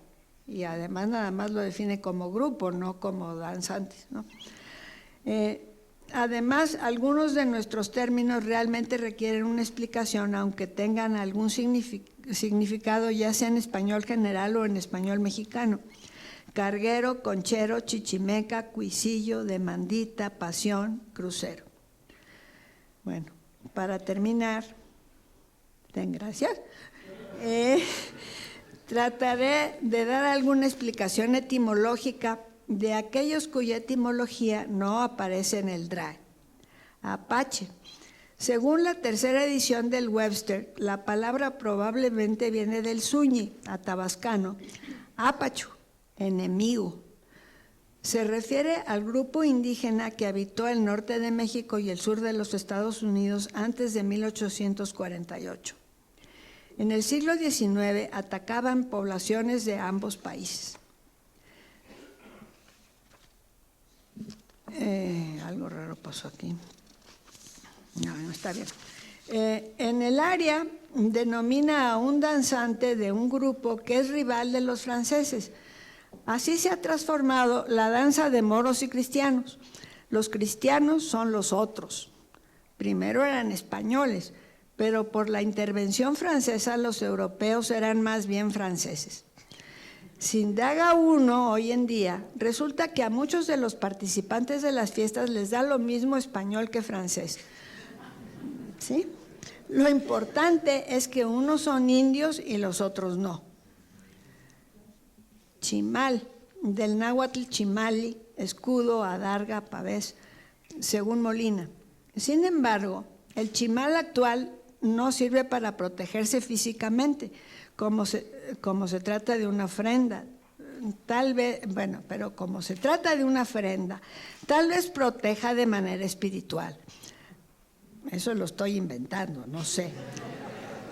Y además nada más lo define como grupo, no como danzantes, ¿no? Además, algunos de nuestros términos realmente requieren una explicación, aunque tengan algún significado, ya sea en español general o en español mexicano. Carguero, conchero, chichimeca, cuisillo, demandita, pasión, crucero. Bueno, para terminar, gracias, trataré de dar alguna explicación etimológica de aquellos cuya etimología no aparece en el DRAE. Apache. Según la tercera edición del Webster, la palabra probablemente viene del Zuni, atabascano, apachu, enemigo. Se refiere al grupo indígena que habitó el norte de México y el sur de los Estados Unidos antes de 1848. En el siglo XIX atacaban poblaciones de ambos países. Algo raro pasó aquí. No está bien. En el área denomina a un danzante de un grupo que es rival de los franceses. Así se ha transformado la danza de moros y cristianos. Los cristianos son los otros. Primero eran españoles, pero por la intervención francesa los europeos eran más bien franceses. Si indaga uno hoy en día, resulta que a muchos de los participantes de las fiestas les da lo mismo español que francés. ¿Sí? Lo importante es que unos son indios y los otros no. Chimal, del náhuatl chimali, escudo, adarga, pavés, según Molina. Sin embargo, el chimal actual no sirve para protegerse físicamente, como se trata de una ofrenda. Pero como se trata de una ofrenda, tal vez proteja de manera espiritual. Eso lo estoy inventando, no sé.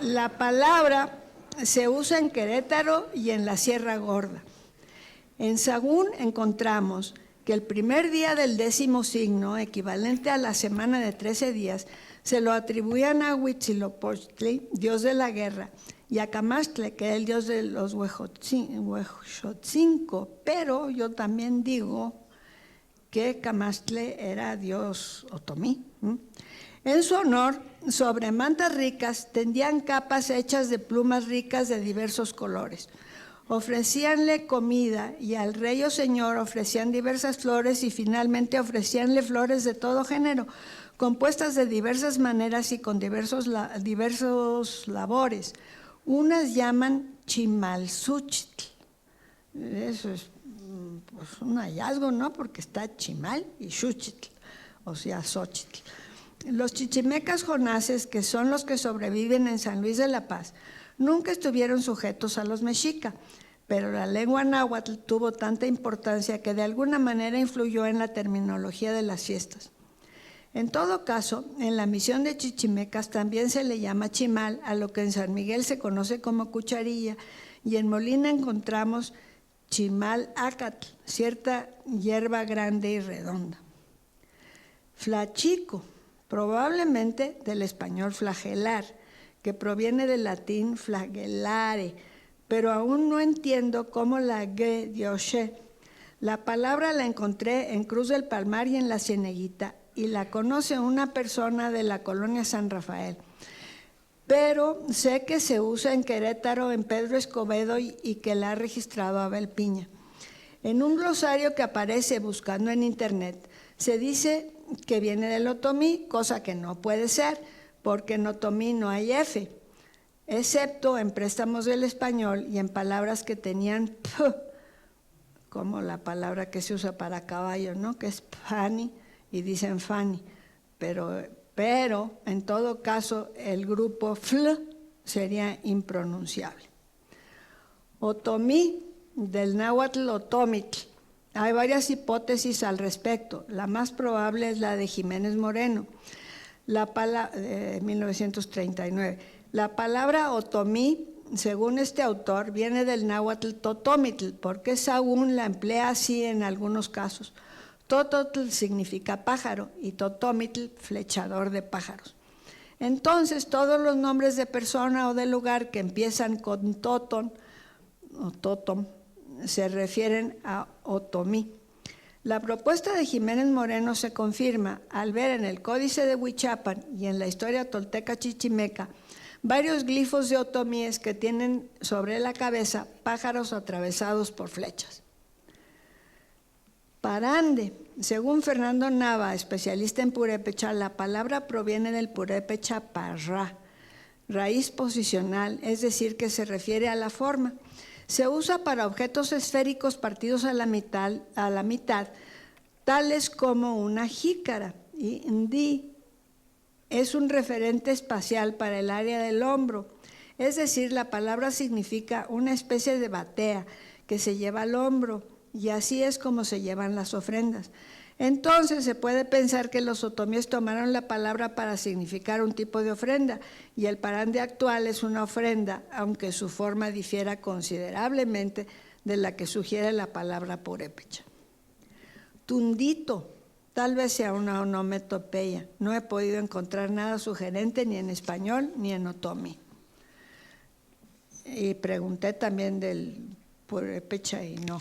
La palabra se usa en Querétaro y en la Sierra Gorda. En Sahagún encontramos que el primer día del 10º signo, equivalente a la semana de 13 días, se lo atribuían a Huitzilopochtli, dios de la guerra, y a Camaxtle, que es el dios de los Huejotzinco, pero yo también digo que Camaxtle era dios otomí. En su honor, sobre mantas ricas tendían capas hechas de plumas ricas de diversos colores. Ofrecíanle comida y al rey o señor ofrecían diversas flores y finalmente ofrecíanle flores de todo género, compuestas de diversas maneras y con diversos labores. Unas llaman chimalzúchitl. Eso es pues, un hallazgo, ¿no? Porque está chimal y xuchitl, o sea, xochitl. Los chichimecas jonases, que son los que sobreviven en San Luis de la Paz, nunca estuvieron sujetos a los mexica, pero la lengua náhuatl tuvo tanta importancia que de alguna manera influyó en la terminología de las fiestas. En todo caso, en la misión de chichimecas también se le llama chimal a lo que en San Miguel se conoce como cucharilla, y en Molina encontramos chimal acatl, cierta hierba grande y redonda. Flachico, probablemente del español flagelar, que proviene del latín flagellare, pero aún no entiendo cómo la G dio she. La palabra la encontré en Cruz del Palmar y en La Cieneguita, y la conoce una persona de la colonia San Rafael. Pero sé que se usa en Querétaro, en Pedro Escobedo, y que la ha registrado Abel Piña. En un glosario que aparece buscando en internet, se dice que viene del otomí, cosa que no puede ser, porque en otomí no hay F, excepto en préstamos del español y en palabras que tenían P, como la palabra que se usa para caballo, ¿no? Que es pani, y dicen Fanny, pero en todo caso el grupo FL sería impronunciable. Otomí, del náhuatl otomitl, Hay varias hipótesis al respecto. La más probable es la de Jiménez Moreno, 1939. La palabra otomí, según este autor, viene del náhuatl totomitl, porque Sahún la emplea así en algunos casos. Tototl significa pájaro y totomitl, flechador de pájaros. Entonces, todos los nombres de persona o de lugar que empiezan con toton o totom se refieren a otomí. La propuesta de Jiménez Moreno se confirma al ver en el Códice de Huichapan y en la historia tolteca chichimeca varios glifos de otomíes que tienen sobre la cabeza pájaros atravesados por flechas. Parande, según Fernando Nava, especialista en purépecha, la palabra proviene del purépecha parra, raíz posicional, es decir, que se refiere a la forma. Se usa para objetos esféricos partidos a la mitad, tales como una jícara. Y ndi es un referente espacial para el área del hombro. Es decir, la palabra significa una especie de batea que se lleva al hombro, y así es como se llevan las ofrendas. Entonces se puede pensar que los otomíes tomaron la palabra para significar un tipo de ofrenda, y el parande actual es una ofrenda, aunque su forma difiera considerablemente de la que sugiere la palabra purépecha. Tundito, tal vez sea una onomatopeya. No he podido encontrar nada sugerente ni en español ni en otomí. Y pregunté también del purépecha y no.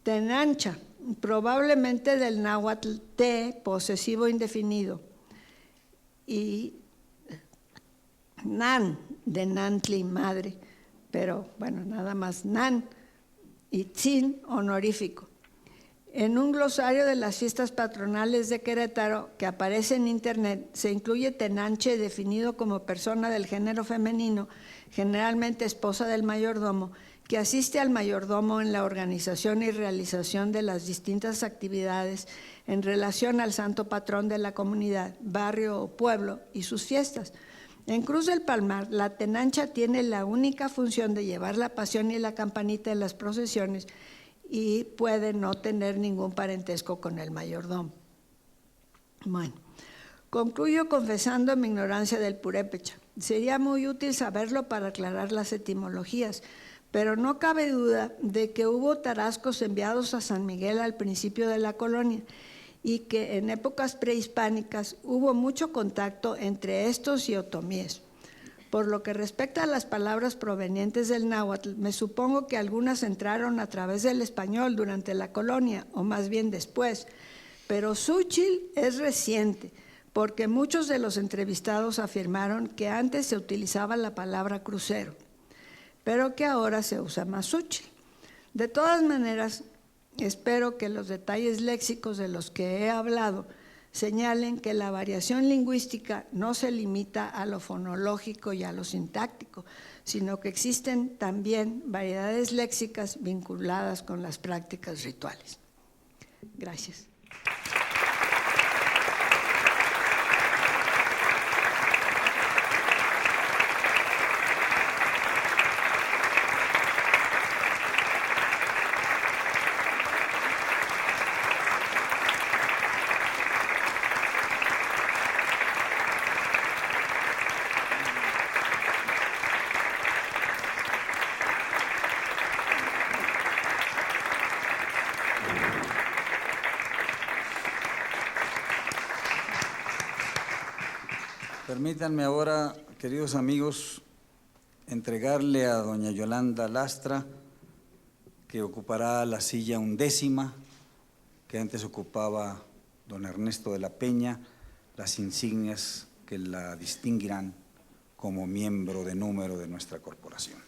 Tenancha, probablemente del náhuatl te, posesivo indefinido, y nan, de nantli, madre, pero bueno, nada más nan, y tzin, honorífico. En un glosario de las fiestas patronales de Querétaro que aparece en internet, se incluye tenanche definido como persona del género femenino, generalmente esposa del mayordomo, que asiste al mayordomo en la organización y realización de las distintas actividades en relación al santo patrón de la comunidad, barrio o pueblo y sus fiestas. En Cruz del Palmar, la tenancha tiene la única función de llevar la pasión y la campanita en las procesiones y puede no tener ningún parentesco con el mayordomo. Bueno, concluyo confesando mi ignorancia del purépecha. Sería muy útil saberlo para aclarar las etimologías, pero no cabe duda de que hubo tarascos enviados a San Miguel al principio de la colonia y que en épocas prehispánicas hubo mucho contacto entre estos y otomíes. Por lo que respecta a las palabras provenientes del náhuatl, me supongo que algunas entraron a través del español durante la colonia, o más bien después, pero Xúchitl es reciente, porque muchos de los entrevistados afirmaron que antes se utilizaba la palabra crucero, pero que ahora se usa más Xúchitl. De todas maneras, espero que los detalles léxicos de los que he hablado señalen que la variación lingüística no se limita a lo fonológico y a lo sintáctico, sino que existen también variedades léxicas vinculadas con las prácticas rituales. Gracias. Permítanme ahora, queridos amigos, entregarle a doña Yolanda Lastra, que ocupará la silla 11ª, que antes ocupaba don Ernesto de la Peña, las insignias que la distinguirán como miembro de número de nuestra corporación.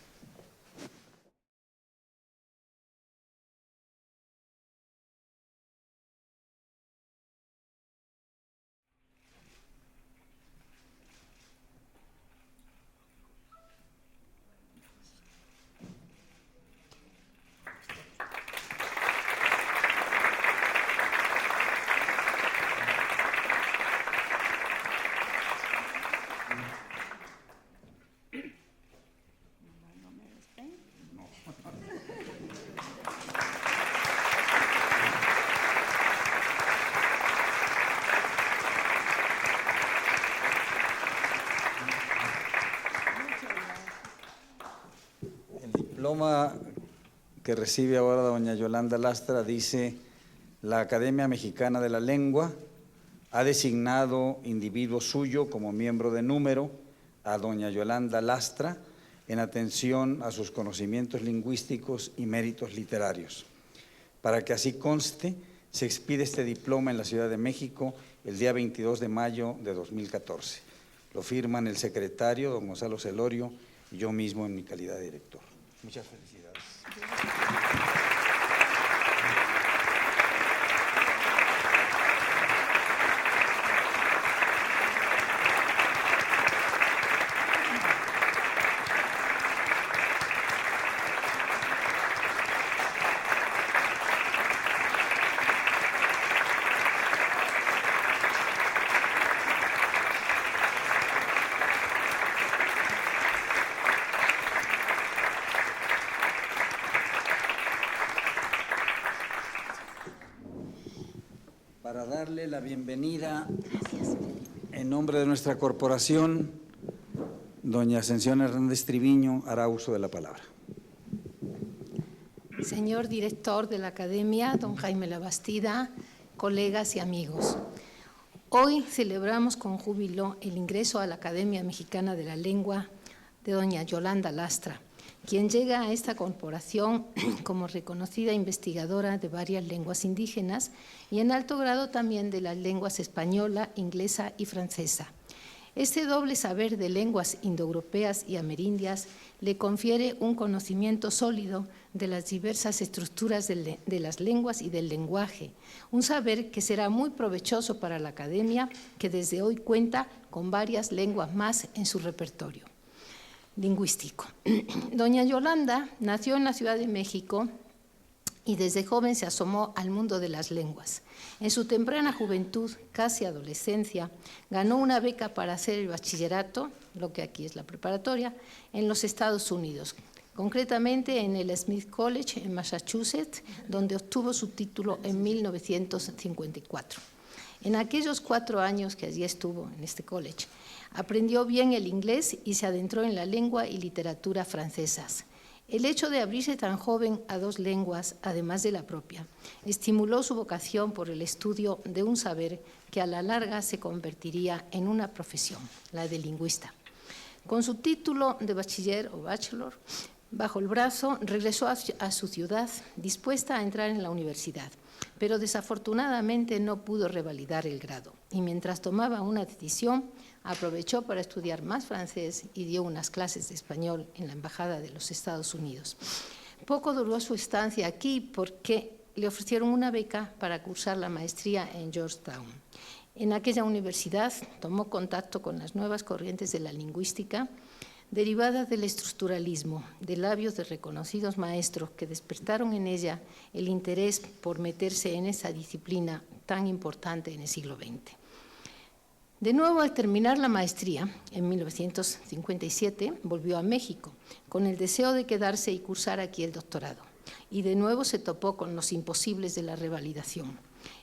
diploma que recibe ahora doña Yolanda Lastra dice: la Academia Mexicana de la Lengua ha designado individuo suyo como miembro de número a doña Yolanda Lastra en atención a sus conocimientos lingüísticos y méritos literarios. Para que así conste, se expide este diploma en la Ciudad de México el día 22 de mayo de 2014. Lo firman el secretario, don Gonzalo Celorio, y yo mismo en mi calidad de director. Muchas felicidades. Para darle la bienvenida, en nombre de nuestra corporación, doña Ascensión Hernández Triviño hará uso de la palabra. Señor director de la Academia, don Jaime Labastida, colegas y amigos. Hoy celebramos con júbilo el ingreso a la Academia Mexicana de la Lengua de doña Yolanda Lastra, quien llega a esta corporación como reconocida investigadora de varias lenguas indígenas y en alto grado también de las lenguas española, inglesa y francesa. Este doble saber de lenguas indoeuropeas y amerindias le confiere un conocimiento sólido de las diversas estructuras de las lenguas y del lenguaje, un saber que será muy provechoso para la Academia, que desde hoy cuenta con varias lenguas más en su repertorio lingüístico. Doña Yolanda nació en la Ciudad de México y desde joven se asomó al mundo de las lenguas. En su temprana juventud, casi adolescencia, ganó una beca para hacer el bachillerato, lo que aquí es la preparatoria, en los Estados Unidos, concretamente en el Smith College en Massachusetts, donde obtuvo su título en 1954. En aquellos 4 años que allí estuvo en este college, aprendió bien el inglés y se adentró en la lengua y literatura francesas. El hecho de abrirse tan joven a 2 lenguas, además de la propia, estimuló su vocación por el estudio de un saber que a la larga se convertiría en una profesión, la de lingüista. Con su título de bachiller o bachelor bajo el brazo, regresó a su ciudad dispuesta a entrar en la universidad, pero desafortunadamente no pudo revalidar el grado y mientras tomaba una decisión, aprovechó para estudiar más francés y dio unas clases de español en la Embajada de los Estados Unidos. Poco duró su estancia aquí porque le ofrecieron una beca para cursar la maestría en Georgetown. En aquella universidad tomó contacto con las nuevas corrientes de la lingüística derivadas del estructuralismo, de labios de reconocidos maestros que despertaron en ella el interés por meterse en esa disciplina tan importante en el siglo XX. De nuevo, al terminar la maestría, en 1957, volvió a México con el deseo de quedarse y cursar aquí el doctorado. Y de nuevo se topó con los imposibles de la revalidación.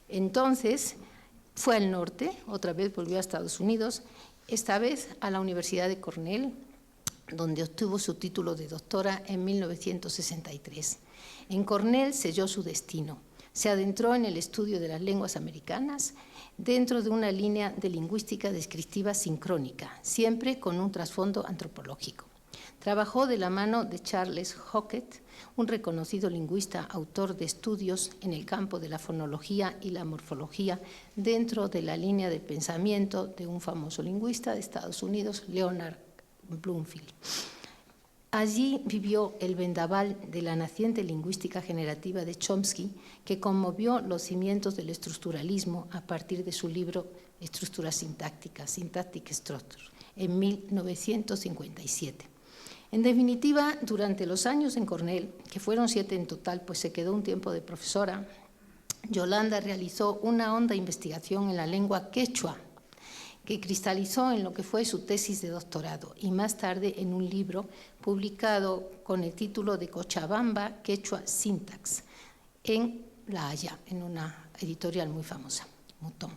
Entonces, fue al norte, otra vez volvió a Estados Unidos, esta vez a la Universidad de Cornell, donde obtuvo su título de doctora en 1963. En Cornell selló su destino. Se adentró en el estudio de las lenguas americanas dentro de una línea de lingüística descriptiva sincrónica, siempre con un trasfondo antropológico. Trabajó de la mano de Charles Hockett, un reconocido lingüista, autor de estudios en el campo de la fonología y la morfología, dentro de la línea de pensamiento de un famoso lingüista de Estados Unidos, Leonard Bloomfield. Allí vivió el vendaval de la naciente lingüística generativa de Chomsky, que conmovió los cimientos del estructuralismo a partir de su libro Estructuras sintácticas, Syntactic Structure, en 1957. En definitiva, durante los años en Cornell, que fueron 7 en total, pues se quedó un tiempo de profesora, Yolanda realizó una honda investigación en la lengua quechua, que cristalizó en lo que fue su tesis de doctorado y más tarde en un libro publicado con el título de Cochabamba Quechua Syntax en La Haya, en una editorial muy famosa, Mutón.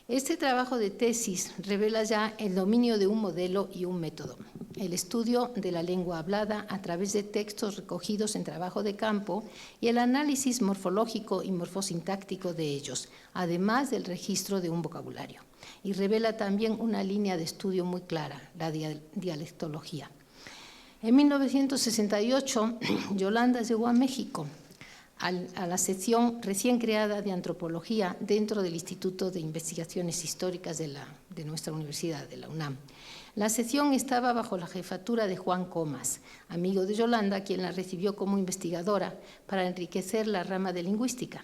Este trabajo de tesis revela ya el dominio de un modelo y un método, el estudio de la lengua hablada a través de textos recogidos en trabajo de campo y el análisis morfológico y morfosintáctico de ellos, además del registro de un vocabulario. Y revela también una línea de estudio muy clara, la dialectología. En 1968, Yolanda llegó a México, a la sección recién creada de Antropología dentro del Instituto de Investigaciones Históricas de nuestra universidad, de la UNAM. La sección estaba bajo la jefatura de Juan Comas, amigo de Yolanda, quien la recibió como investigadora para enriquecer la rama de lingüística.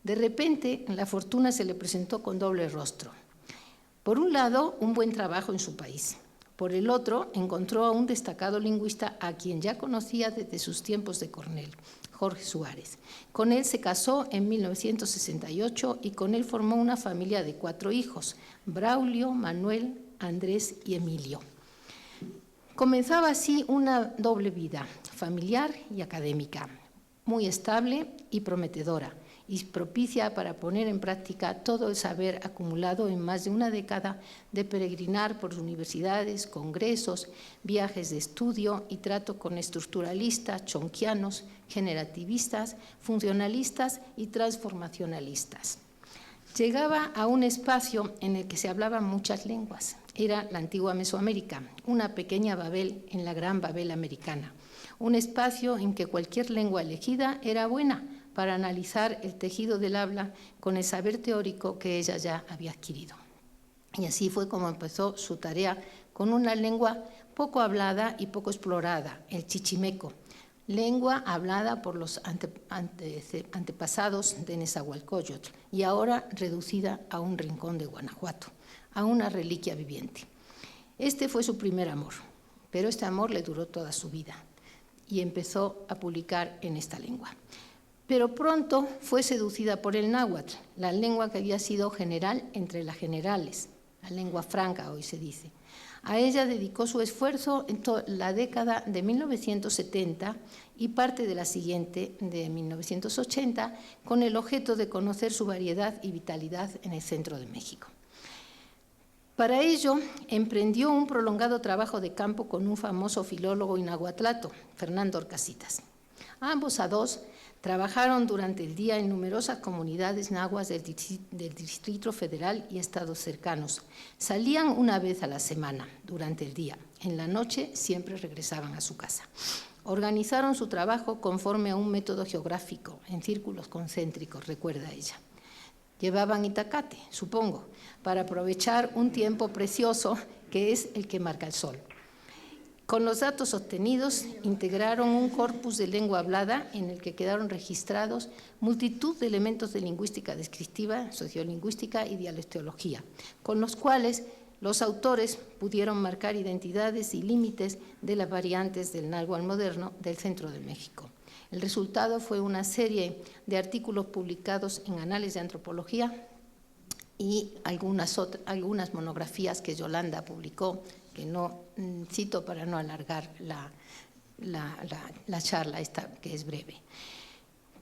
De repente, la fortuna se le presentó con doble rostro. Por un lado, un buen trabajo en su país. Por el otro, encontró a un destacado lingüista a quien ya conocía desde sus tiempos de Cornell, Jorge Suárez. Con él se casó en 1968 y con él formó una familia de 4 hijos, Braulio, Manuel, Andrés y Emilio. Comenzaba así una doble vida, familiar y académica, muy estable y prometedora, y propicia para poner en práctica todo el saber acumulado en más de una década de peregrinar por universidades, congresos, viajes de estudio y trato con estructuralistas, chonquianos, generativistas, funcionalistas y transformacionalistas. Llegaba a un espacio en el que se hablaban muchas lenguas. Era la antigua Mesoamérica, una pequeña Babel en la gran Babel americana, un espacio en que cualquier lengua elegida era buena para analizar el tejido del habla con el saber teórico que ella ya había adquirido. Y así fue como empezó su tarea con una lengua poco hablada y poco explorada, el chichimeco, lengua hablada por los antepasados de Nezahualcóyotl y ahora reducida a un rincón de Guanajuato, a una reliquia viviente. Este fue su primer amor, pero este amor le duró toda su vida y empezó a publicar en esta lengua. Pero pronto fue seducida por el náhuatl, la lengua que había sido general entre las generales, la lengua franca hoy se dice. A ella dedicó su esfuerzo en la década de 1970 y parte de la siguiente, de 1980, con el objeto de conocer su variedad y vitalidad en el centro de México. Para ello, emprendió un prolongado trabajo de campo con un famoso filólogo inahuatlato, Fernando Orcasitas. Ambos a dos trabajaron durante el día en numerosas comunidades nahuas del Distrito Federal y estados cercanos. Salían una vez a la semana durante el día. En la noche siempre regresaban a su casa. Organizaron su trabajo conforme a un método geográfico, en círculos concéntricos, recuerda ella. Llevaban itacate, supongo, para aprovechar un tiempo precioso que es el que marca el sol. Con los datos obtenidos, integraron un corpus de lengua hablada en el que quedaron registrados multitud de elementos de lingüística descriptiva, sociolingüística y dialectología, con los cuales los autores pudieron marcar identidades y límites de las variantes del náhuatl moderno del centro de México. El resultado fue una serie de artículos publicados en Anales de Antropología y algunas monografías que Yolanda publicó, que no cito para no alargar la charla esta, que es breve.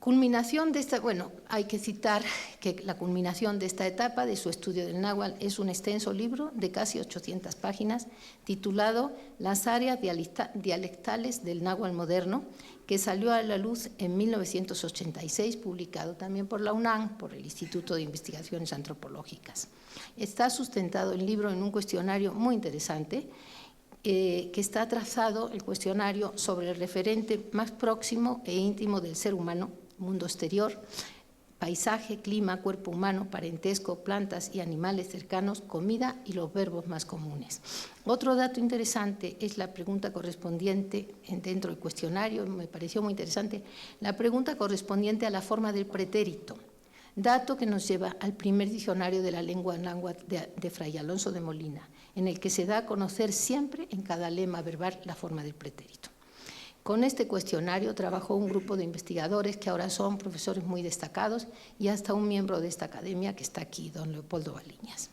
Culminación de esta, bueno, hay que citar que la culminación de esta etapa de su estudio del náhuatl es un extenso libro de casi 800 páginas titulado Las áreas dialectales del náhuatl moderno, que salió a la luz en 1986, publicado también por la UNAM, por el Instituto de Investigaciones Antropológicas. Está sustentado el libro en un cuestionario muy interesante, que está trazado el cuestionario sobre el referente más próximo e íntimo del ser humano, mundo exterior, paisaje, clima, cuerpo humano, parentesco, plantas y animales cercanos, comida y los verbos más comunes. Otro dato interesante es la pregunta correspondiente dentro del cuestionario, me pareció muy interesante, la pregunta correspondiente a la forma del pretérito, dato que nos lleva al primer diccionario de la lengua náhuatl de Fray Alonso de Molina, en el que se da a conocer siempre en cada lema verbal la forma del pretérito. Con este cuestionario trabajó un grupo de investigadores que ahora son profesores muy destacados y hasta un miembro de esta academia que está aquí, don Leopoldo Baliñas.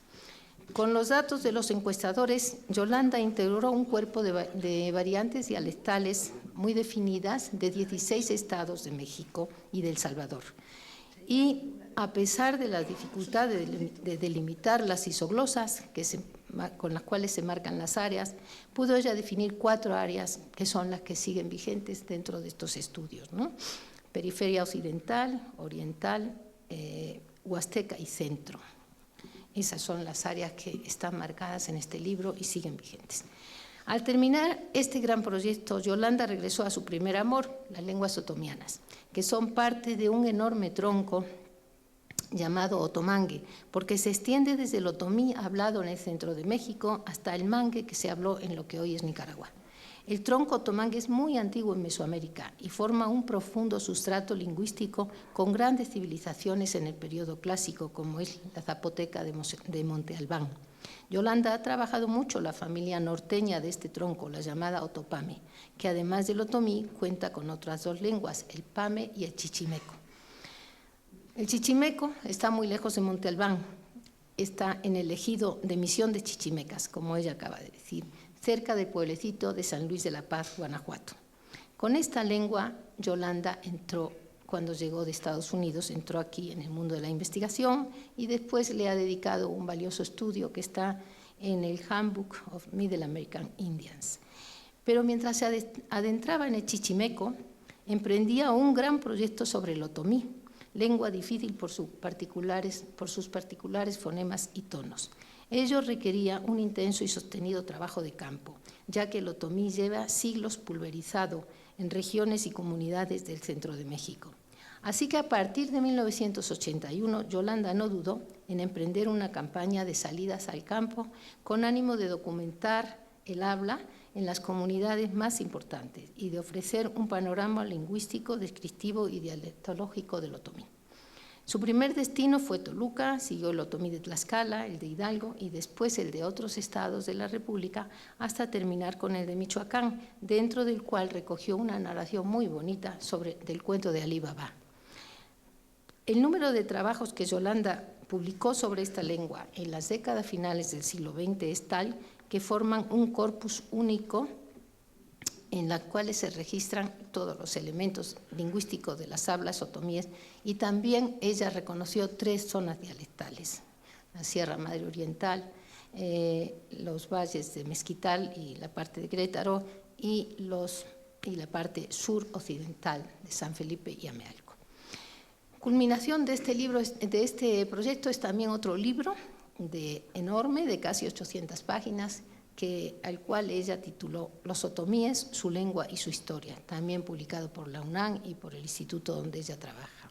Con los datos de los encuestadores, Yolanda integró un cuerpo de variantes dialectales muy definidas de 16 estados de México y de El Salvador. Y a pesar de la dificultad de delimitar las isoglosas con las cuales se marcan las áreas, pudo ella definir 4 áreas que son las que siguen vigentes dentro de estos estudios, ¿no? Periferia occidental, oriental, huasteca y centro. Esas son las áreas que están marcadas en este libro y siguen vigentes. Al terminar este gran proyecto, Yolanda regresó a su primer amor, las lenguas otomianas, que son parte de un enorme tronco llamado otomangue, porque se extiende desde el otomí hablado en el centro de México hasta el mangue que se habló en lo que hoy es Nicaragua. El tronco otomangue es muy antiguo en Mesoamérica y forma un profundo sustrato lingüístico con grandes civilizaciones en el periodo clásico, como es la zapoteca de Monte Albán. Yolanda ha trabajado mucho la familia norteña de este tronco, la llamada otopame, que además del otomí cuenta con otras 2 lenguas, el pame y el chichimeco. El chichimeco está muy lejos de Monte Albán, está en el ejido de Misión de Chichimecas, como ella acaba de decir, cerca del pueblecito de San Luis de la Paz, Guanajuato. Con esta lengua, Yolanda entró, cuando llegó de Estados Unidos, entró aquí en el mundo de la investigación y después le ha dedicado un valioso estudio que está en el Handbook of Middle American Indians. Pero mientras se adentraba en el chichimeco, emprendía un gran proyecto sobre el otomí, lengua difícil por sus particulares fonemas y tonos. Ello requería un intenso y sostenido trabajo de campo, ya que el otomí lleva siglos pulverizado en regiones y comunidades del centro de México. Así que a partir de 1981, Yolanda no dudó en emprender una campaña de salidas al campo con ánimo de documentar el habla en las comunidades más importantes y de ofrecer un panorama lingüístico, descriptivo y dialectológico del otomí. Su primer destino fue Toluca, siguió el otomí de Tlaxcala, el de Hidalgo y después el de otros estados de la República hasta terminar con el de Michoacán, dentro del cual recogió una narración muy bonita del cuento de Alí Baba. El número de trabajos que Yolanda publicó sobre esta lengua en las décadas finales del siglo XX es tal que forman un corpus único en las cuales se registran todos los elementos lingüísticos de las hablas otomíes y también ella reconoció 3 zonas dialectales, la Sierra Madre Oriental, los valles de Mezquital y la parte de Querétaro y la parte sur-occidental de San Felipe y Amealco. Culminación de este proyecto es también otro libro enorme de casi 800 páginas, al cual ella tituló Los otomíes, su lengua y su historia, también publicado por la UNAM y por el instituto donde ella trabaja.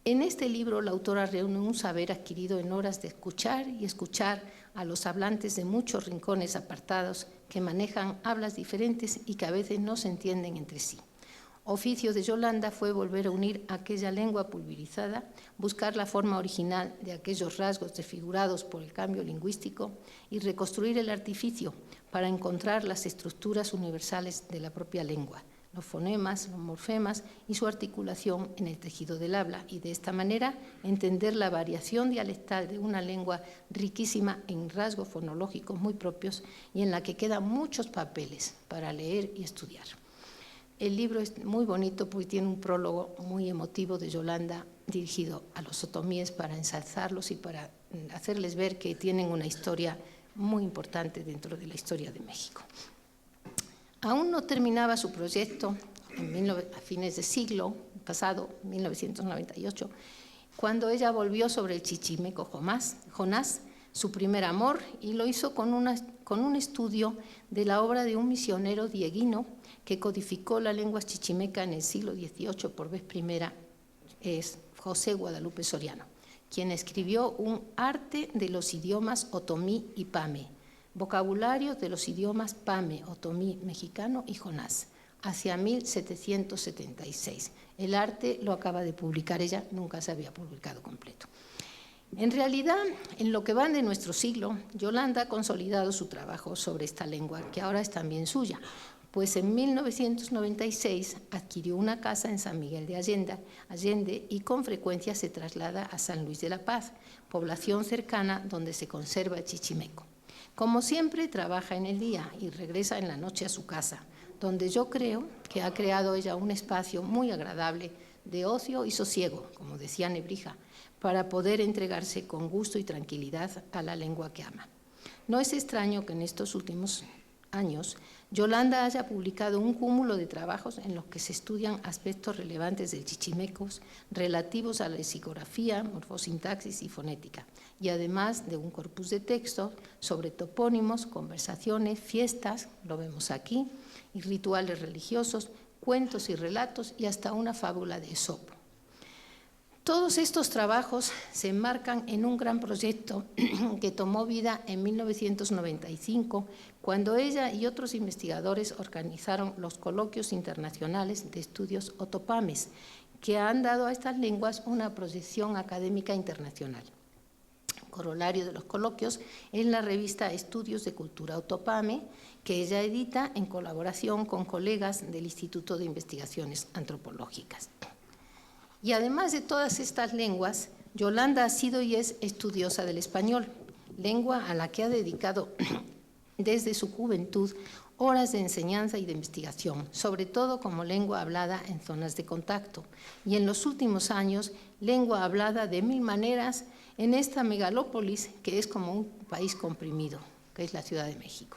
En este libro la autora reúne un saber adquirido en horas de escuchar y escuchar a los hablantes de muchos rincones apartados que manejan hablas diferentes y que a veces no se entienden entre sí. Oficio de Yolanda fue volver a unir aquella lengua pulverizada, buscar la forma original de aquellos rasgos desfigurados por el cambio lingüístico y reconstruir el artificio para encontrar las estructuras universales de la propia lengua, los fonemas, los morfemas y su articulación en el tejido del habla, y de esta manera entender la variación dialectal de una lengua riquísima en rasgos fonológicos muy propios y en la que quedan muchos papeles para leer y estudiar. El libro es muy bonito porque tiene un prólogo muy emotivo de Yolanda dirigido a los otomíes para ensalzarlos y para hacerles ver que tienen una historia muy importante dentro de la historia de México. Aún no terminaba su proyecto a fines de siglo pasado, 1998, cuando ella volvió sobre el chichimeco Jonás, su primer amor, y lo hizo con un estudio de la obra de un misionero dieguino que codificó la lengua chichimeca en el siglo XVIII por vez primera, es José Guadalupe Soriano, quien escribió un arte de los idiomas otomí y pame, vocabulario de los idiomas pame, otomí, mexicano y jonás, hacia 1776. El arte lo acaba de publicar ella, nunca se había publicado completo. En realidad, en lo que va de nuestro siglo, Yolanda ha consolidado su trabajo sobre esta lengua, que ahora es también suya, pues en 1996 adquirió una casa en San Miguel de Allende y con frecuencia se traslada a San Luis de la Paz, población cercana donde se conserva el chichimeco. Como siempre, trabaja en el día y regresa en la noche a su casa, donde yo creo que ha creado ella un espacio muy agradable de ocio y sosiego, como decía Nebrija, para poder entregarse con gusto y tranquilidad a la lengua que ama. No es extraño que en estos últimos años Yolanda haya publicado un cúmulo de trabajos en los que se estudian aspectos relevantes del chichimecos relativos a la lexicografía, morfosintaxis y fonética, y además de un corpus de textos sobre topónimos, conversaciones, fiestas, lo vemos aquí, y rituales religiosos, cuentos y relatos y hasta una fábula de Esopo. Todos estos trabajos se enmarcan en un gran proyecto que tomó vida en 1995, cuando ella y otros investigadores organizaron los coloquios internacionales de estudios Otopames, que han dado a estas lenguas una proyección académica internacional. Corolario de los coloquios es la revista Estudios de Cultura Otopame, que ella edita en colaboración con colegas del Instituto de Investigaciones Antropológicas. Y además de todas estas lenguas, Yolanda ha sido y es estudiosa del español, lengua a la que ha dedicado desde su juventud horas de enseñanza y de investigación, sobre todo como lengua hablada en zonas de contacto, y en los últimos años, lengua hablada de mil maneras en esta megalópolis que es como un país comprimido, que es la Ciudad de México.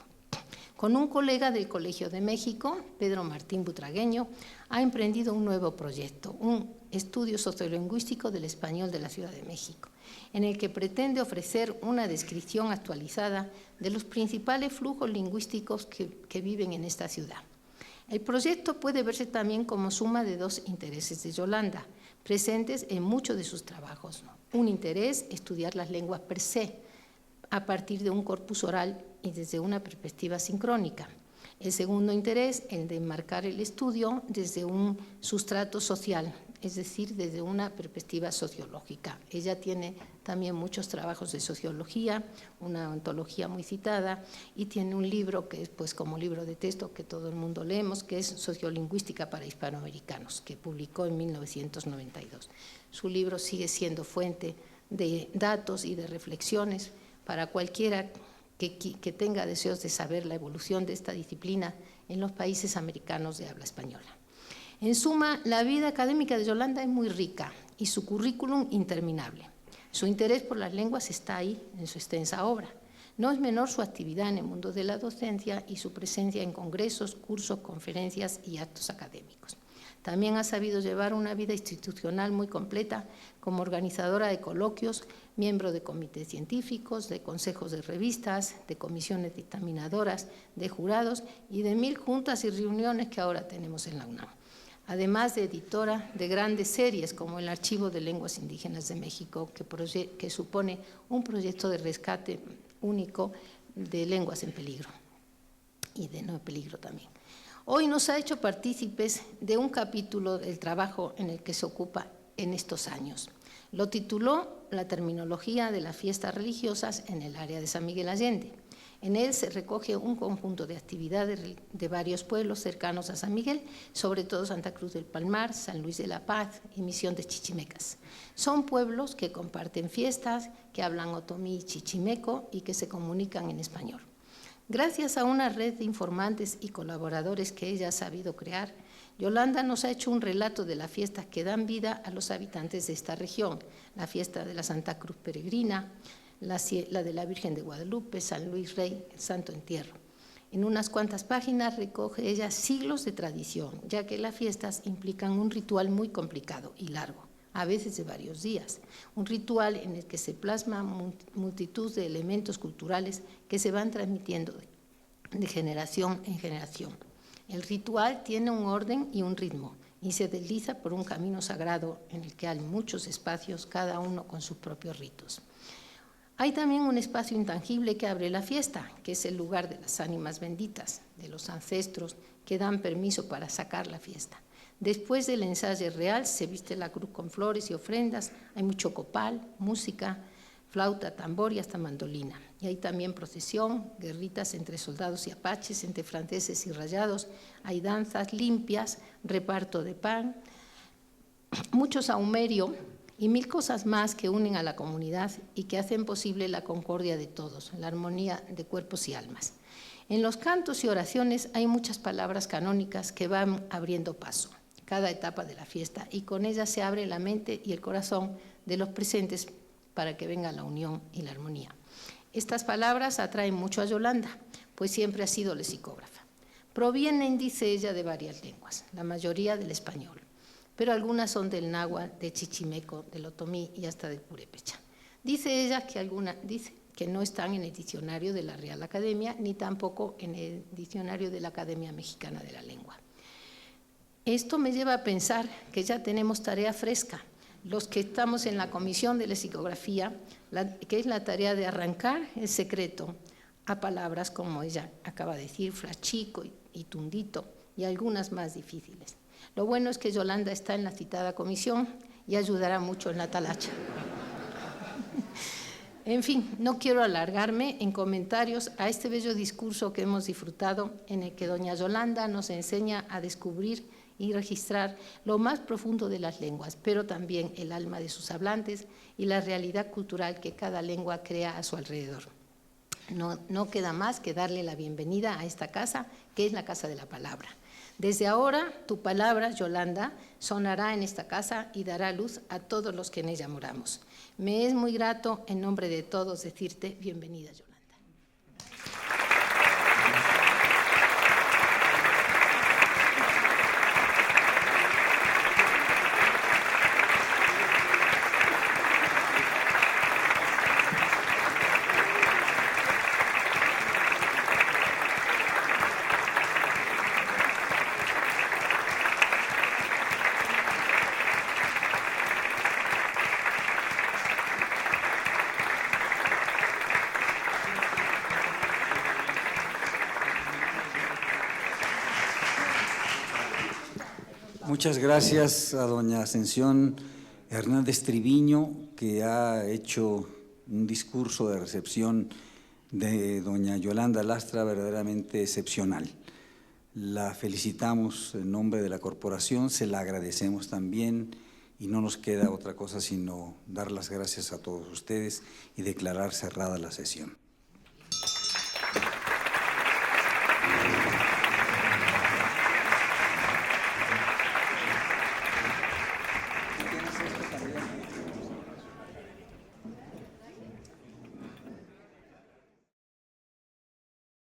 Con un colega del Colegio de México, Pedro Martín Butragueño, ha emprendido un nuevo proyecto, un estudio sociolingüístico del español de la Ciudad de México, en el que pretende ofrecer una descripción actualizada de los principales flujos lingüísticos que viven en esta ciudad. El proyecto puede verse también como suma de dos intereses de Yolanda, presentes en muchos de sus trabajos. Un interés, estudiar las lenguas per se, a partir de un corpus oral y desde una perspectiva sincrónica. El segundo interés, el de enmarcar el estudio desde un sustrato social, es decir, desde una perspectiva sociológica. Ella tiene también muchos trabajos de sociología, una ontología muy citada, y tiene un libro que es pues como libro de texto que todo el mundo leemos, que es Sociolingüística para hispanoamericanos, que publicó en 1992. Su libro sigue siendo fuente de datos y de reflexiones para cualquiera que tenga deseos de saber la evolución de esta disciplina en los países americanos de habla española. En suma, la vida académica de Yolanda es muy rica y su currículum interminable. Su interés por las lenguas está ahí en su extensa obra. No es menor su actividad en el mundo de la docencia y su presencia en congresos, cursos, conferencias y actos académicos. También ha sabido llevar una vida institucional muy completa como organizadora de coloquios, miembro de comités científicos, de consejos de revistas, de comisiones dictaminadoras, de jurados y de 1000 juntas y reuniones que ahora tenemos en la UNAM. Además de editora de grandes series como el Archivo de Lenguas Indígenas de México, que supone un proyecto de rescate único de lenguas en peligro y de no en peligro también. Hoy nos ha hecho partícipes de un capítulo del trabajo en el que se ocupa en estos años. Lo tituló La terminología de las fiestas religiosas en el área de San Miguel Allende. En él se recoge un conjunto de actividades de varios pueblos cercanos a San Miguel, sobre todo Santa Cruz del Palmar, San Luis de la Paz y Misión de Chichimecas. Son pueblos que comparten fiestas, que hablan otomí y chichimeco y que se comunican en español. Gracias a una red de informantes y colaboradores que ella ha sabido crear, Yolanda nos ha hecho un relato de las fiestas que dan vida a los habitantes de esta región, la fiesta de la Santa Cruz Peregrina, la de la Virgen de Guadalupe, San Luis Rey, el Santo Entierro. En unas cuantas páginas recoge ella siglos de tradición, ya que las fiestas implican un ritual muy complicado y largo, a veces de varios días, un ritual en el que se plasma multitud de elementos culturales que se van transmitiendo de generación en generación. El ritual tiene un orden y un ritmo y se desliza por un camino sagrado en el que hay muchos espacios, cada uno con sus propios ritos. Hay también un espacio intangible que abre la fiesta, que es el lugar de las ánimas benditas, de los ancestros que dan permiso para sacar la fiesta. Después del ensayo real se viste la cruz con flores y ofrendas, hay mucho copal, música, flauta, tambor y hasta mandolina. Y hay también procesión, guerritas entre soldados y apaches, entre franceses y rayados, hay danzas limpias, reparto de pan, mucho sahumerio y 1000 cosas más que unen a la comunidad y que hacen posible la concordia de todos, la armonía de cuerpos y almas. En los cantos y oraciones hay muchas palabras canónicas que van abriendo paso. cada etapa de la fiesta y con ella se abre la mente y el corazón de los presentes para que venga la unión y la armonía. Estas palabras atraen mucho a Yolanda, pues siempre ha sido lexicógrafa. Provienen, dice ella, de varias lenguas, la mayoría del español, pero algunas son del náhuatl, de chichimeco, del otomí y hasta del purépecha. Dice ella que dice que no están en el diccionario de la Real Academia ni tampoco en el diccionario de la Academia Mexicana de la Lengua. Esto me lleva a pensar que ya tenemos tarea fresca, los que estamos en la Comisión de Lexicografía, que es la tarea de arrancar el secreto a palabras como ella acaba de decir, flachico y tundito, y algunas más difíciles. Lo bueno es que Yolanda está en la citada comisión y ayudará mucho en la talacha. En fin, no quiero alargarme en comentarios a este bello discurso que hemos disfrutado, en el que doña Yolanda nos enseña a descubrir y registrar lo más profundo de las lenguas, pero también el alma de sus hablantes y la realidad cultural que cada lengua crea a su alrededor. No queda más que darle la bienvenida a esta casa, que es la Casa de la Palabra. Desde ahora, tu palabra, Yolanda, sonará en esta casa y dará luz a todos los que en ella moramos. Me es muy grato, en nombre de todos, decirte bienvenida, Yolanda. Muchas gracias a doña Ascensión Hernández Triviño, que ha hecho un discurso de recepción de doña Yolanda Lastra verdaderamente excepcional. La felicitamos en nombre de la corporación, se la agradecemos también y no nos queda otra cosa sino dar las gracias a todos ustedes y declarar cerrada la sesión.